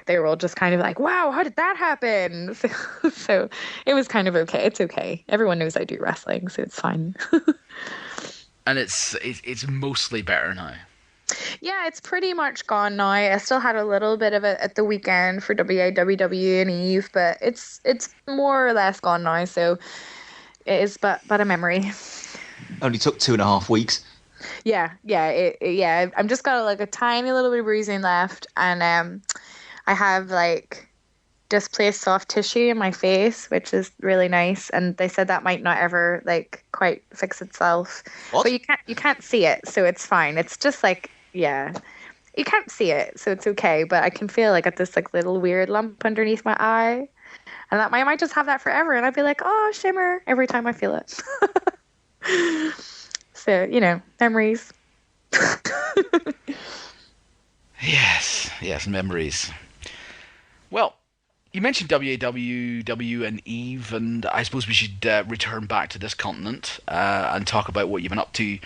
Speaker 3: they were all just kind of like, wow, how did that happen? So it was kind of okay. It's okay. Everyone knows I do wrestling, so it's fine.
Speaker 1: And it's mostly better now.
Speaker 3: Yeah, it's pretty much gone now. I still had a little bit of it at the weekend for WAWW and Eve, but it's more or less gone now, so it is but a memory.
Speaker 2: Only took 2.5 weeks.
Speaker 3: Yeah. I'm just got like a tiny little bit of bruising left, and I have like displaced soft tissue in my face, which is really nice. And they said that might not ever like quite fix itself.
Speaker 2: What?
Speaker 3: But you can't see it, so it's fine. It's just like, yeah, you can't see it, so it's okay. But I can feel like this like little weird lump underneath my eye, and that I might just have that forever. And I'd be like, oh, Shimmer, every time I feel it. So, you know, memories.
Speaker 1: Yes, memories. Well, you mentioned WAWW and Eve, and I suppose we should return back to this continent and talk about what you've been up to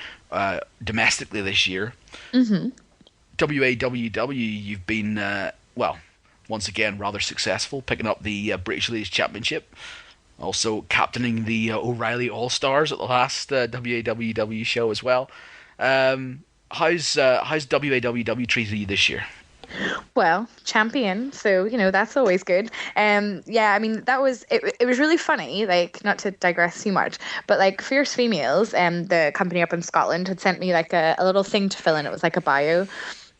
Speaker 1: domestically this year. Mm-hmm. WAWW, you've been, well, once again rather successful, picking up the British Ladies Championship. Also captaining the O'Reilly All Stars at the last WAWW show as well. How's WAWW treated you this year?
Speaker 3: Well, champion, so that's always good. Yeah, I mean that was it was really funny, like, not to digress too much, but like Fierce Females, the company up in Scotland, had sent me like a little thing to fill in. It was like a bio.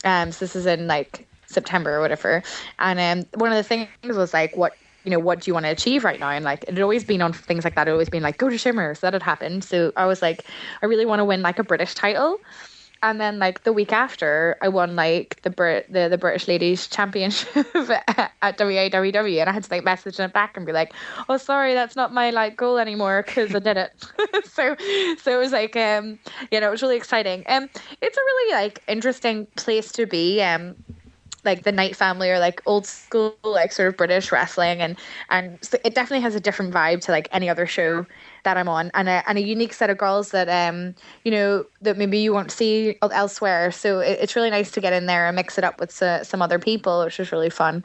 Speaker 3: So this is in like September or whatever, and one of the things was like, what do you want to achieve right now? And like it had always been on things like that. It had always been like, go to Shimmer. So that had happened. So I was like, I really want to win like a British title. And then like the week after, I won like the British Ladies Championship at WAWW, and I had to like message them back and be like, oh, sorry, that's not my like goal anymore, because I did it. so it was like it was really exciting. It's a really like interesting place to be. Like the Knight family, or like old school like sort of British wrestling, and so it definitely has a different vibe to like any other show that I'm on, and a unique set of girls that that maybe you won't see elsewhere. So it's really nice to get in there and mix it up with some other people, which is really fun.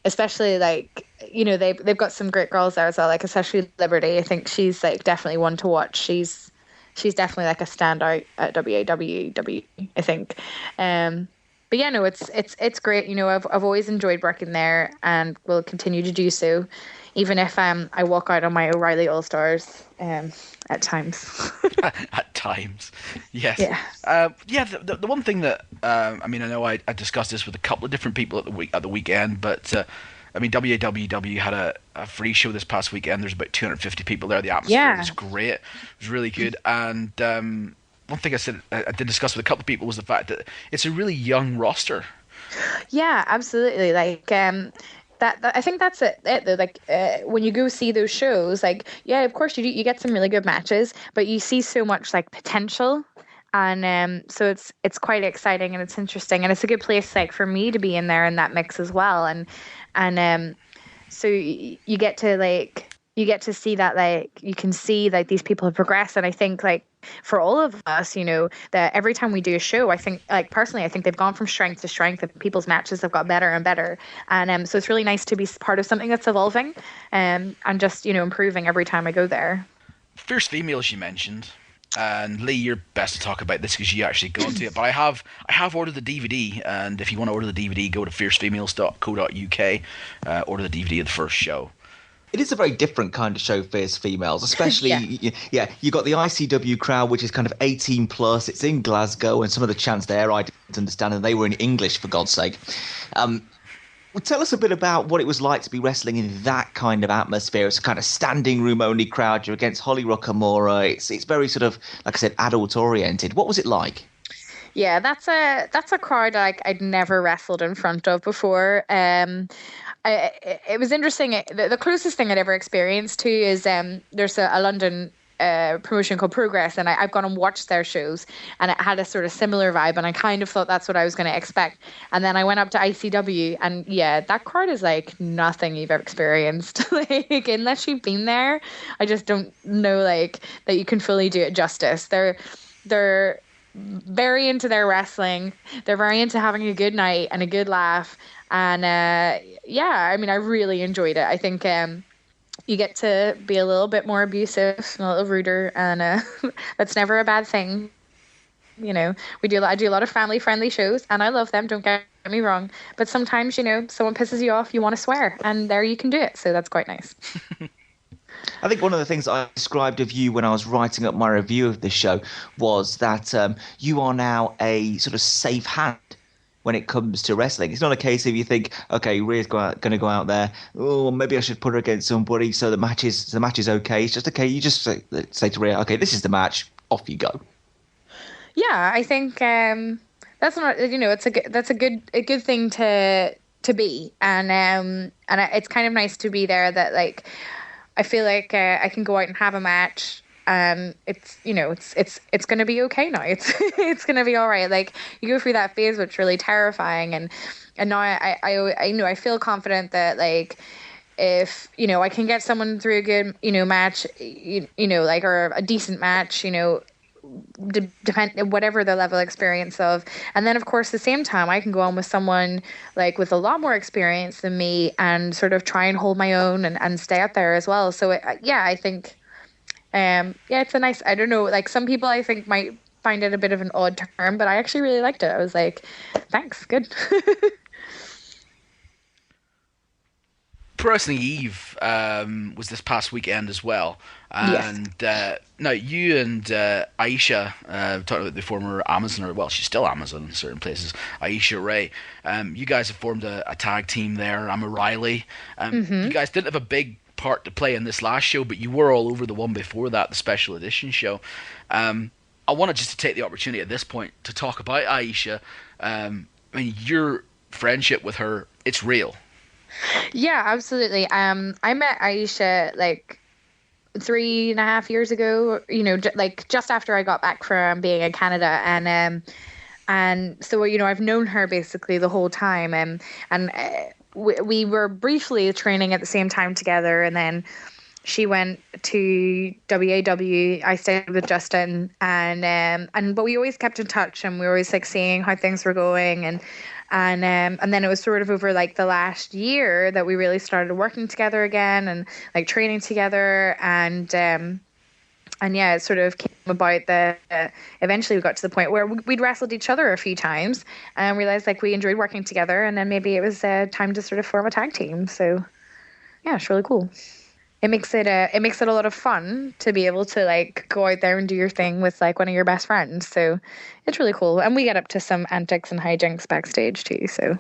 Speaker 3: Especially like they've got some great girls there as well, like especially Liberty. I think she's like definitely one to watch. She's definitely like a standout at WAWW, I think. But yeah, no, it's great. I've always enjoyed working there, and will continue to do so, even if I walk out on my O'Reilly All Stars at times.
Speaker 1: At times, yes.
Speaker 3: Yeah.
Speaker 1: The one thing that I know I discussed this with a couple of different people at the weekend, but WAWW had a free show this past weekend. There's about 250 people there. The atmosphere was great. It was really good, and one thing I did discuss with a couple of people was the fact that it's a really young roster.
Speaker 3: Yeah, absolutely. Like that I think that's it though. Like when you go see those shows, like, yeah, of course you get some really good matches, but you see so much like potential, and so it's quite exciting, and it's interesting, and it's a good place like for me to be in there in that mix as well, and so you get to see that, like, you can see like these people have progressed. And I think like for all of us, that every time we do a show, I think, like, personally, I think they've gone from strength to strength, and people's matches have got better and better. And so it's really nice to be part of something that's evolving, and just, improving every time I go there.
Speaker 1: Fierce Females you mentioned. And Lee, you're best to talk about this because you actually gone to it. But I have ordered the DVD, and if you want to order the DVD, go to fiercefemales.co.uk, order the DVD of the first show.
Speaker 2: It is a very different kind of show, Fierce Females, especially, you got the ICW crowd, which is kind of 18 plus. It's in Glasgow, and some of the chants there I didn't understand, and they were in English, for God's sake. Well, tell us a bit about what it was like to be wrestling in that kind of atmosphere. It's a kind of standing room only crowd. You're against Holly Rockamora. It's very sort of, like I said, adult oriented. What was it like?
Speaker 3: Yeah, that's a crowd like I'd never wrestled in front of before. It was interesting. The closest thing I'd ever experienced to is there's a London promotion called Progress, and I've gone and watched their shows, and it had a sort of similar vibe, and I kind of thought that's what I was going to expect. And then I went up to ICW, and yeah, that crowd is like nothing you've ever experienced. Like, unless you've been there, I just don't know like that you can fully do it justice. They're very into their wrestling. They're very into having a good night and a good laugh. And I really enjoyed it. I think you get to be a little bit more abusive and a little ruder, and that's never a bad thing. I do a lot of family friendly shows, and I love them, don't get me wrong, but sometimes someone pisses you off, you want to swear, and there you can do it, so that's quite nice.
Speaker 2: I think one of the things I described of you when I was writing up my review of the show was that you are now a sort of safe hand when it comes to wrestling. It's not a case of you think, okay, Rhea's going to go out there, oh, maybe I should put her against somebody so the match is okay. It's just okay. You just say to Rhia, okay, this is the match. Off you go. Yeah,
Speaker 3: I think that's not, that's a good thing to be, and it's kind of nice to be there. That like, I feel like I can go out and have a match. It's going to be okay now. It's going to be all right. Like, you go through that phase, which is really terrifying. And now I feel confident that like, if, I can get someone through a good, match, or a decent match, depend whatever the level of experience of. And then of course at the same time I can go on with someone like with a lot more experience than me and sort of try and hold my own and stay out there as well. So I think it's a nice, I don't know, like some people I think might find it a bit of an odd term, but I actually really liked it. I was like, thanks, good.
Speaker 1: Pro Wrestling Eve was this past weekend as well. And now you and Aisha, talking about the former Amazon, or well, she's still Amazon in certain places, Aisha Rae, you guys have formed a tag team there. I'm O'Reilly. You guys didn't have a big part to play in this last show, but you were all over the one before that, the special edition show. I wanted just to take the opportunity at this point to talk about Aisha. I mean, your friendship with her, it's real.
Speaker 3: Yeah, absolutely. I met Aisha like 3.5 years ago, you know, like just after I got back from being in Canada, and so, you know, I've known her basically the whole time, and we were briefly training at the same time together, and then she went to WAW. I stayed with Justin, and but we always kept in touch, and we were always like seeing how things were going, and then it was sort of over like the last year that we really started working together again and like training together, and yeah, it sort of came about that eventually we got to the point where we'd wrestled each other a few times and realized like we enjoyed working together, and then maybe it was time to sort of form a tag team. So yeah, it's really cool. It makes it a lot of fun to be able to like go out there and do your thing with like one of your best friends. So it's really cool, and we get up to some antics and hijinks backstage too. So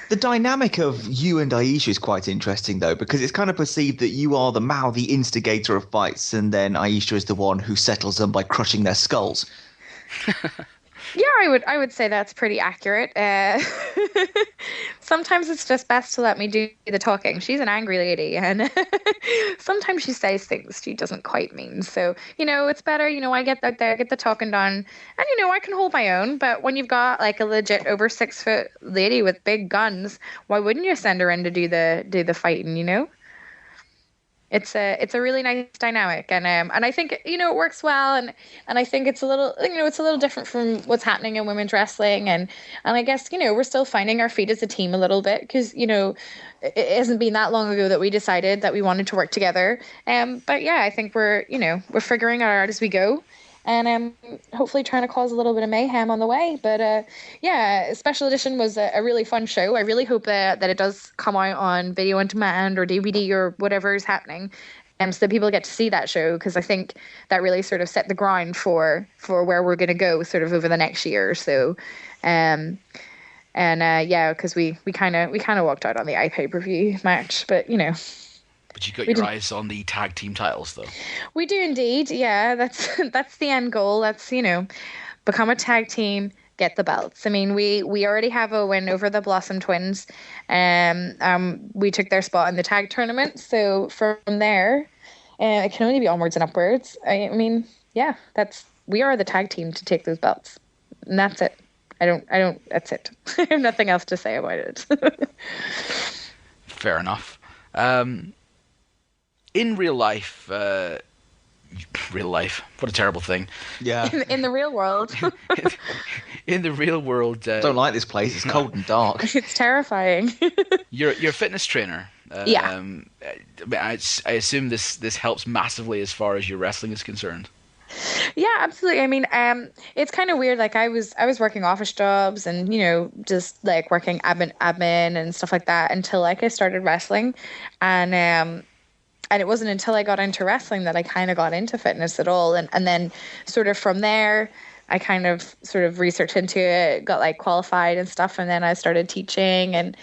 Speaker 2: the dynamic of you and Aisha is quite interesting though, because it's kind of perceived that you are the mouthy instigator of fights, and then Aisha is the one who settles them by crushing their skulls.
Speaker 3: Yeah, I would say that's pretty accurate. Sometimes it's just best to let me do the talking. She's an angry lady, and sometimes she says things she doesn't quite mean. So, you know, it's better, you know, I get out there, get the talking done, and, you know, I can hold my own. But when you've got like a legit over 6 foot lady with big guns, why wouldn't you send her in to do the fighting, you know? It's a really nice dynamic, and I think, you know, it works well, and I think it's a little, you know, it's a little different from what's happening in women's wrestling, and I guess, you know, we're still finding our feet as a team a little bit, because, you know, it hasn't been that long ago that we decided that we wanted to work together, but yeah, I think we're figuring it out as we go, and hopefully trying to cause a little bit of mayhem on the way. But yeah, Special Edition was a really fun show. I really hope that it does come out on video on demand or DVD or whatever is happening, so that people get to see that show, because I think that really sort of set the ground for where we're going to go sort of over the next year or so. Yeah, because we kind of walked out on the iPay-per-view match, but you know.
Speaker 1: But you got your eyes on the tag team titles, though. We
Speaker 3: do indeed. Yeah, that's the end goal. That's, you know, become a tag team, get the belts. I mean, we already have a win over the Blossom Twins. We took their spot in the tag tournament. So from there, it can only be onwards and upwards. I mean, yeah, we are the tag team to take those belts, and that's it. That's it. I have nothing else to say about it.
Speaker 1: Fair enough. In real life, what a terrible thing.
Speaker 2: Yeah.
Speaker 3: In the real world.
Speaker 1: in the real world.
Speaker 2: Don't like this place. It's cold and dark.
Speaker 3: It's terrifying.
Speaker 1: You're a fitness trainer.
Speaker 3: Yeah.
Speaker 1: I assume this helps massively as far as your wrestling is concerned.
Speaker 3: Yeah, absolutely. I mean, it's kind of weird. Like I was working office jobs and, you know, just like working admin and stuff like that until like I started wrestling, and it wasn't until I got into wrestling that I kind of got into fitness at all. And then sort of from there, I kind of sort of researched into it, got like qualified and stuff. And then I started teaching, and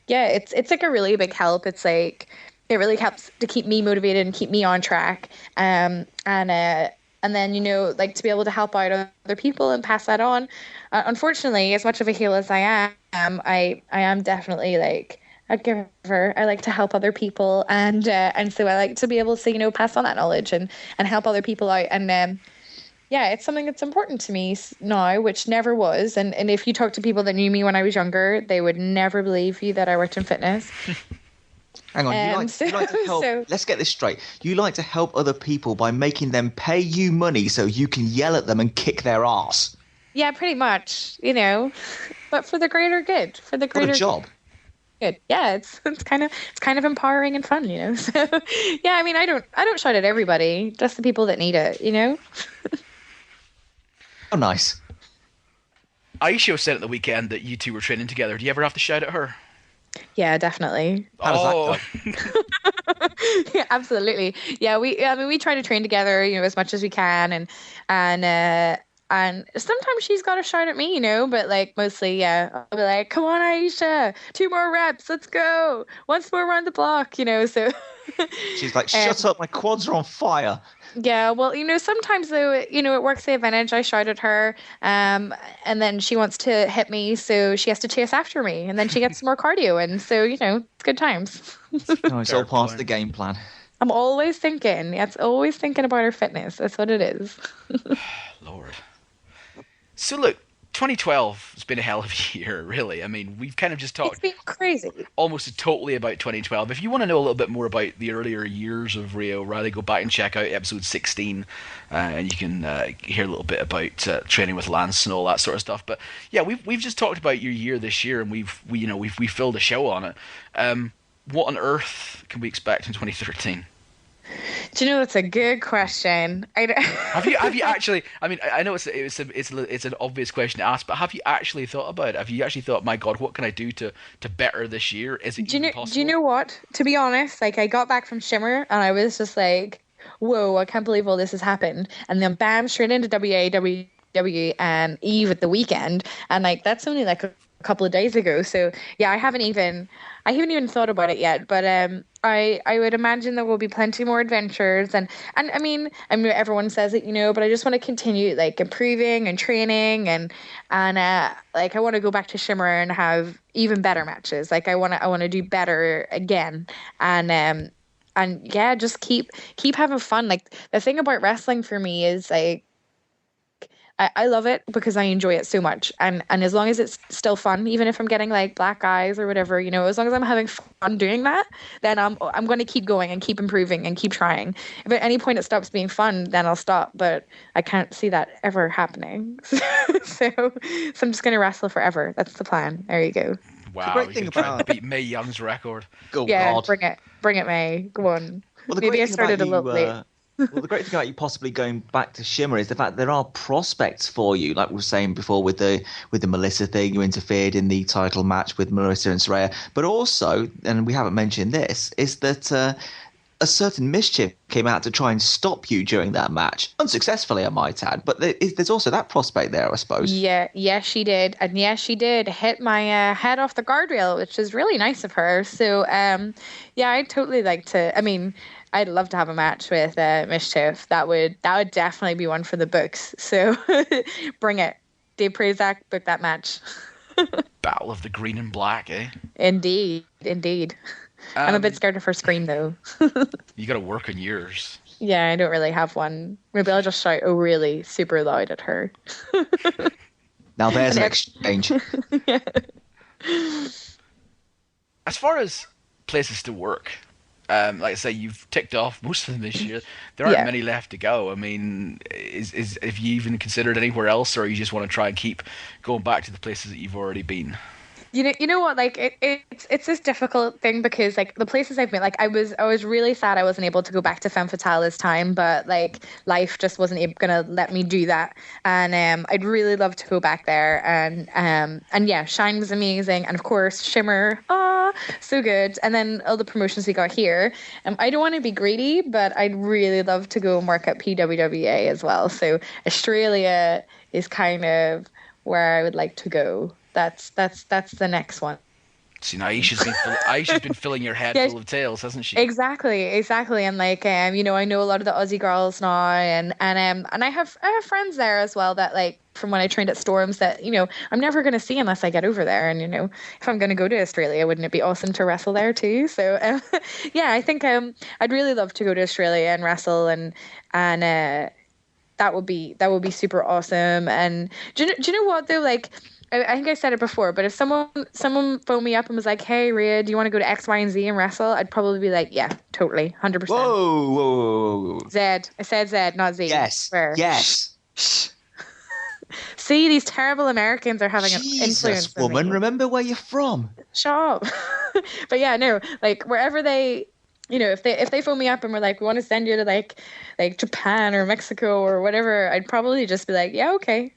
Speaker 3: yeah, it's like a really big help. It's like, it really helps to keep me motivated and keep me on track. And then, you know, like to be able to help out other people and pass that on. Unfortunately, as much of a heel as I am, I am definitely like a giver. I like to help other people, and so I like to be able to, you know, pass on that knowledge and help other people out. And yeah, it's something that's important to me now, which never was. And if you talk to people that knew me when I was younger, they would never believe you that I worked in fitness.
Speaker 2: Hang on, you like to help. Let's get this straight. You like to help other people by making them pay you money so you can yell at them and kick their ass.
Speaker 3: Yeah, pretty much. But for the greater good. For the greater
Speaker 2: What a job.
Speaker 3: Good. Yeah, it's kind of empowering and fun. So yeah, I mean, I don't shout at everybody, just the people that need it.
Speaker 2: Oh, nice.
Speaker 1: Aisha said at the weekend that you two were training together. Do you ever have to shout at her?
Speaker 3: Yeah, definitely.
Speaker 2: How does that go?
Speaker 3: Yeah, absolutely. Yeah, we try to train together, as much as we can, and sometimes she's got to shout at me, but like mostly, yeah, I'll be like, "Come on, Aisha, 2 more reps, let's go, once more around the block," So
Speaker 2: she's like, "Shut up, my quads are on fire."
Speaker 3: Yeah, well, sometimes though, it works the advantage. I shout at her, and then she wants to hit me, so she has to chase after me, and then she gets some more cardio, and so it's good times.
Speaker 2: It's all part of the game plan.
Speaker 3: I'm always thinking. It's always thinking about her fitness. That's what it is.
Speaker 1: Lord. So look, 2012 has been a hell of a year, really. I mean, we've kind of just talked.
Speaker 3: It's been crazy.
Speaker 1: Almost totally about 2012. If you want to know a little bit more about the earlier years of Rhia OReilly, go back and check out episode 16, and you can hear a little bit about training with Lance and all that sort of stuff. But yeah, we've just talked about your year this year, and we've filled a show on it. What on earth can we expect in 2013?
Speaker 3: Do you know, that's a good question.
Speaker 1: Have you actually? I mean, I know it's an obvious question to ask, but have you actually thought about it? Have you actually thought, my God, what can I do to better this year? Is it even possible?
Speaker 3: Do you know what? To be honest, like I got back from Shimmer and I was just like, whoa, I can't believe all this has happened. And then bam, straight into WWE and Eve at the weekend, and like that's only like a couple of days ago. So yeah, I haven't even thought about it yet, but I would imagine there will be plenty more adventures, and I mean everyone says it, but I just want to continue like improving and training, and like I want to go back to Shimmer and have even better matches. Like I want to do better again, and yeah, just keep having fun. Like the thing about wrestling for me is like I love it because I enjoy it so much, and as long as it's still fun, even if I'm getting like black eyes or whatever, as long as I'm having fun doing that, then I'm going to keep going and keep improving and keep trying. If at any point it stops being fun, then I'll stop, but I can't see that ever happening. so I'm just going to wrestle forever. That's the plan. There you go.
Speaker 1: Wow, the great thing about beat Mae Young's record.
Speaker 3: Yeah, God. Bring it, Mae. Go on.
Speaker 2: Well, maybe I started a little late. Well, the great thing about you possibly going back to Shimmer is the fact there are prospects for you. Like we were saying before with the Melissa thing, you interfered in the title match with Melissa and Saraya. But also, and we haven't mentioned this, is that a certain mischief came out to try and stop you during that match. Unsuccessfully, I might add. But there's also that prospect there, I suppose.
Speaker 3: Yeah, she did. And yes, she did hit my head off the guardrail, which is really nice of her. So, yeah, I'd totally like to, I mean, I'd love to have a match with Mischief. That would definitely be one for the books. So bring it. Dave Prazak, book that match.
Speaker 1: Battle of the Green and Black, eh?
Speaker 3: Indeed. I'm a bit scared of her scream, though.
Speaker 1: You got to work on yours.
Speaker 3: Yeah, I don't really have one. Maybe I'll just shout, "Oh, really?" super loud at her.
Speaker 2: Now there's an exchange.
Speaker 3: Yeah.
Speaker 1: As far as places to work, like I say, you've ticked off most of them this year. There aren't many left to go. I mean, have you even considered anywhere else, or you just want to try and keep going back to the places that you've already been?
Speaker 3: You know what? Like it's this difficult thing because like the places I've been, like I was really sad I wasn't able to go back to Femme Fatale this time, but like life just wasn't gonna let me do that. And I'd really love to go back there. And yeah, Shine was amazing, and of course Shimmer, so good. And then all the promotions we got here. I don't want to be greedy, but I'd really love to go and work at PWWA as well. So Australia is kind of where I would like to go. That's the next one.
Speaker 1: See, now Aisha's been filling your head full of tales, hasn't she?
Speaker 3: Exactly. And like, I know a lot of the Aussie girls now, and I have friends there as well that like from when I trained at Storms that I'm never going to see unless I get over there. And if I'm going to go to Australia, wouldn't it be awesome to wrestle there too? So yeah, I think I'd really love to go to Australia and wrestle and that would be super awesome. And do you know what though? Like, I think I said it before, but if someone phoned me up and was like, "Hey, Rhia, do you want to go to X, Y, and Z and wrestle?" I'd probably be like, "Yeah, totally, 100%."
Speaker 2: Whoa.
Speaker 3: Z. I said Z, not Z.
Speaker 2: Yes.
Speaker 3: Where?
Speaker 2: Yes.
Speaker 3: See, these terrible Americans are having an
Speaker 2: Jesus,
Speaker 3: influence on
Speaker 2: woman,
Speaker 3: me.
Speaker 2: remember where you're from.
Speaker 3: Shut up. But yeah, no, like wherever they, if they phone me up and we're like, we want to send you to like Japan or Mexico or whatever, I'd probably just be like, yeah, okay.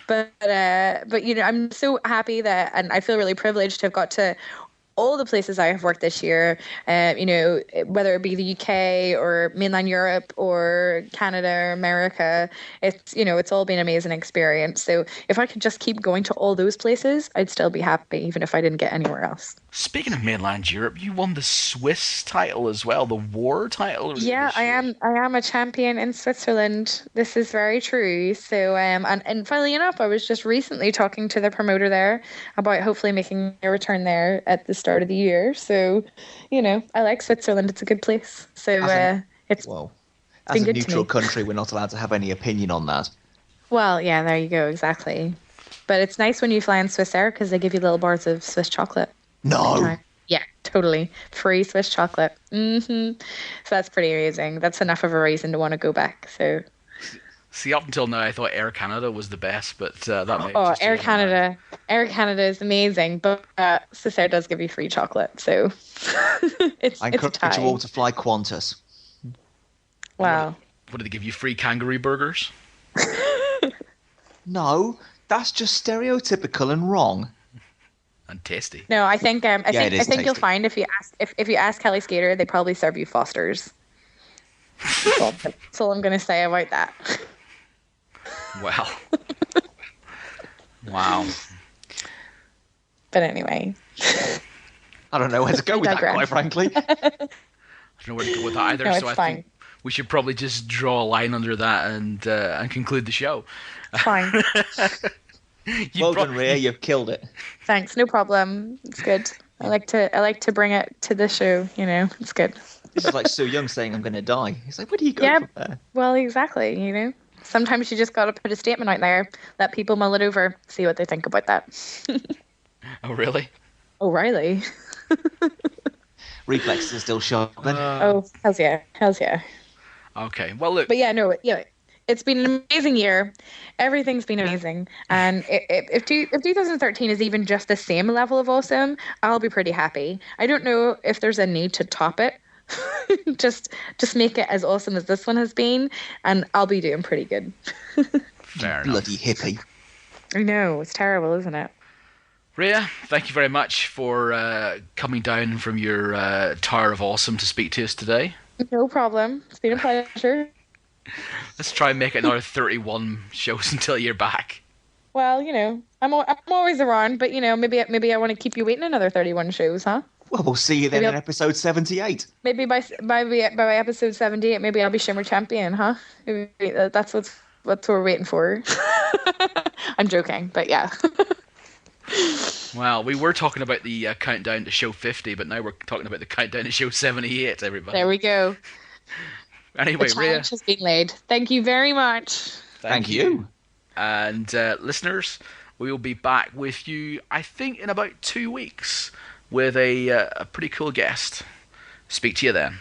Speaker 3: But I'm so happy that, and I feel really privileged to have got to all the places I have worked this year, whether it be the UK or mainland Europe or Canada or America, it's all been an amazing experience. So if I could just keep going to all those places, I'd still be happy, even if I didn't get anywhere else.
Speaker 1: Speaking of mainland Europe, you won the Swiss title as well, the War title.
Speaker 3: Yeah, I am a champion in Switzerland. This is very true. So, and funnily enough, I was just recently talking to the promoter there about hopefully making a return there at the start of the year. So, I like Switzerland. It's a good place. So, it's
Speaker 2: as
Speaker 3: been
Speaker 2: a
Speaker 3: good
Speaker 2: neutral
Speaker 3: to me.
Speaker 2: country, we're not allowed to have any opinion on that.
Speaker 3: Well, yeah, there you go. Exactly. But it's nice when you fly in Swiss Air because they give you little bars of Swiss chocolate.
Speaker 2: No.
Speaker 3: Yeah, totally. Free Swiss chocolate. So that's pretty amazing. That's enough of a reason to want to go back. So.
Speaker 1: See, up until now, I thought Air Canada was the best, but that may
Speaker 3: Oh,
Speaker 1: just
Speaker 3: Air
Speaker 1: change my mind.
Speaker 3: Canada. Air Canada is amazing, but Swiss Air does give you free chocolate, so it's
Speaker 2: I
Speaker 3: a
Speaker 2: encourage
Speaker 3: tie.
Speaker 2: you all to fly Qantas.
Speaker 3: Wow.
Speaker 1: What did they give you? Free kangaroo burgers?
Speaker 2: No, that's just stereotypical and wrong.
Speaker 1: And tasty.
Speaker 3: No, I think
Speaker 2: it is
Speaker 3: I think you'll
Speaker 2: tasty.
Speaker 3: find if you ask Kelly Skater, they probably serve you Fosters. That's all I'm gonna say about that.
Speaker 1: Wow. Wow.
Speaker 3: But anyway.
Speaker 2: I don't know where to go with that,
Speaker 3: digress.
Speaker 2: quite frankly.
Speaker 1: I don't know where to go with that either,
Speaker 3: No,
Speaker 1: so
Speaker 3: it's
Speaker 1: I
Speaker 3: fine.
Speaker 1: think we should probably just draw a line under that and conclude the show.
Speaker 3: Fine.
Speaker 2: Well done, Rhia, you've killed it.
Speaker 3: Thanks. No problem. It's good. I like to bring it to the show, It's good.
Speaker 2: This is like Sue Young saying, I'm going to die. He's like, where do you go
Speaker 3: Yeah.
Speaker 2: from there?
Speaker 3: Well, exactly, Sometimes you just got to put a statement out there, let people mull it over, see what they think about that.
Speaker 1: Oh, really?
Speaker 3: O'Reilly.
Speaker 2: Reflexes are still sharp. Then.
Speaker 3: Oh, hells yeah. Hells yeah.
Speaker 1: Okay. Well, look.
Speaker 3: But yeah, no, yeah. It's been an amazing year. Everything's been amazing. And if 2013 is even just the same level of awesome, I'll be pretty happy. I don't know if there's a need to top it. just make it as awesome as this one has been, and I'll be doing pretty good.
Speaker 1: Fair enough.
Speaker 2: Bloody hippie.
Speaker 3: I know, it's terrible, isn't it?
Speaker 1: Rhia, thank you very much for coming down from your Tower of Awesome to speak to us today.
Speaker 3: No problem. It's been a pleasure.
Speaker 1: Let's try and make it another 31 shows until you're back.
Speaker 3: Well, I'm always around, but maybe I want to keep you waiting another 31 shows, huh?
Speaker 2: Well, we'll see you then
Speaker 3: Maybe
Speaker 2: in episode 78.
Speaker 3: Maybe by episode 78, maybe I'll be Shimmer champion, huh? Maybe that's what we're waiting for. I'm joking, but yeah.
Speaker 1: Well, we were talking about the countdown to show 50, but now we're talking about the countdown to show 78, everybody.
Speaker 3: There we go.
Speaker 1: Anyway,
Speaker 3: The
Speaker 1: Rhia,
Speaker 3: challenge has been laid. Thank you very much.
Speaker 2: Thank you.
Speaker 1: And listeners, we will be back with you, I think, in about 2 weeks with a pretty cool guest. Speak to you then.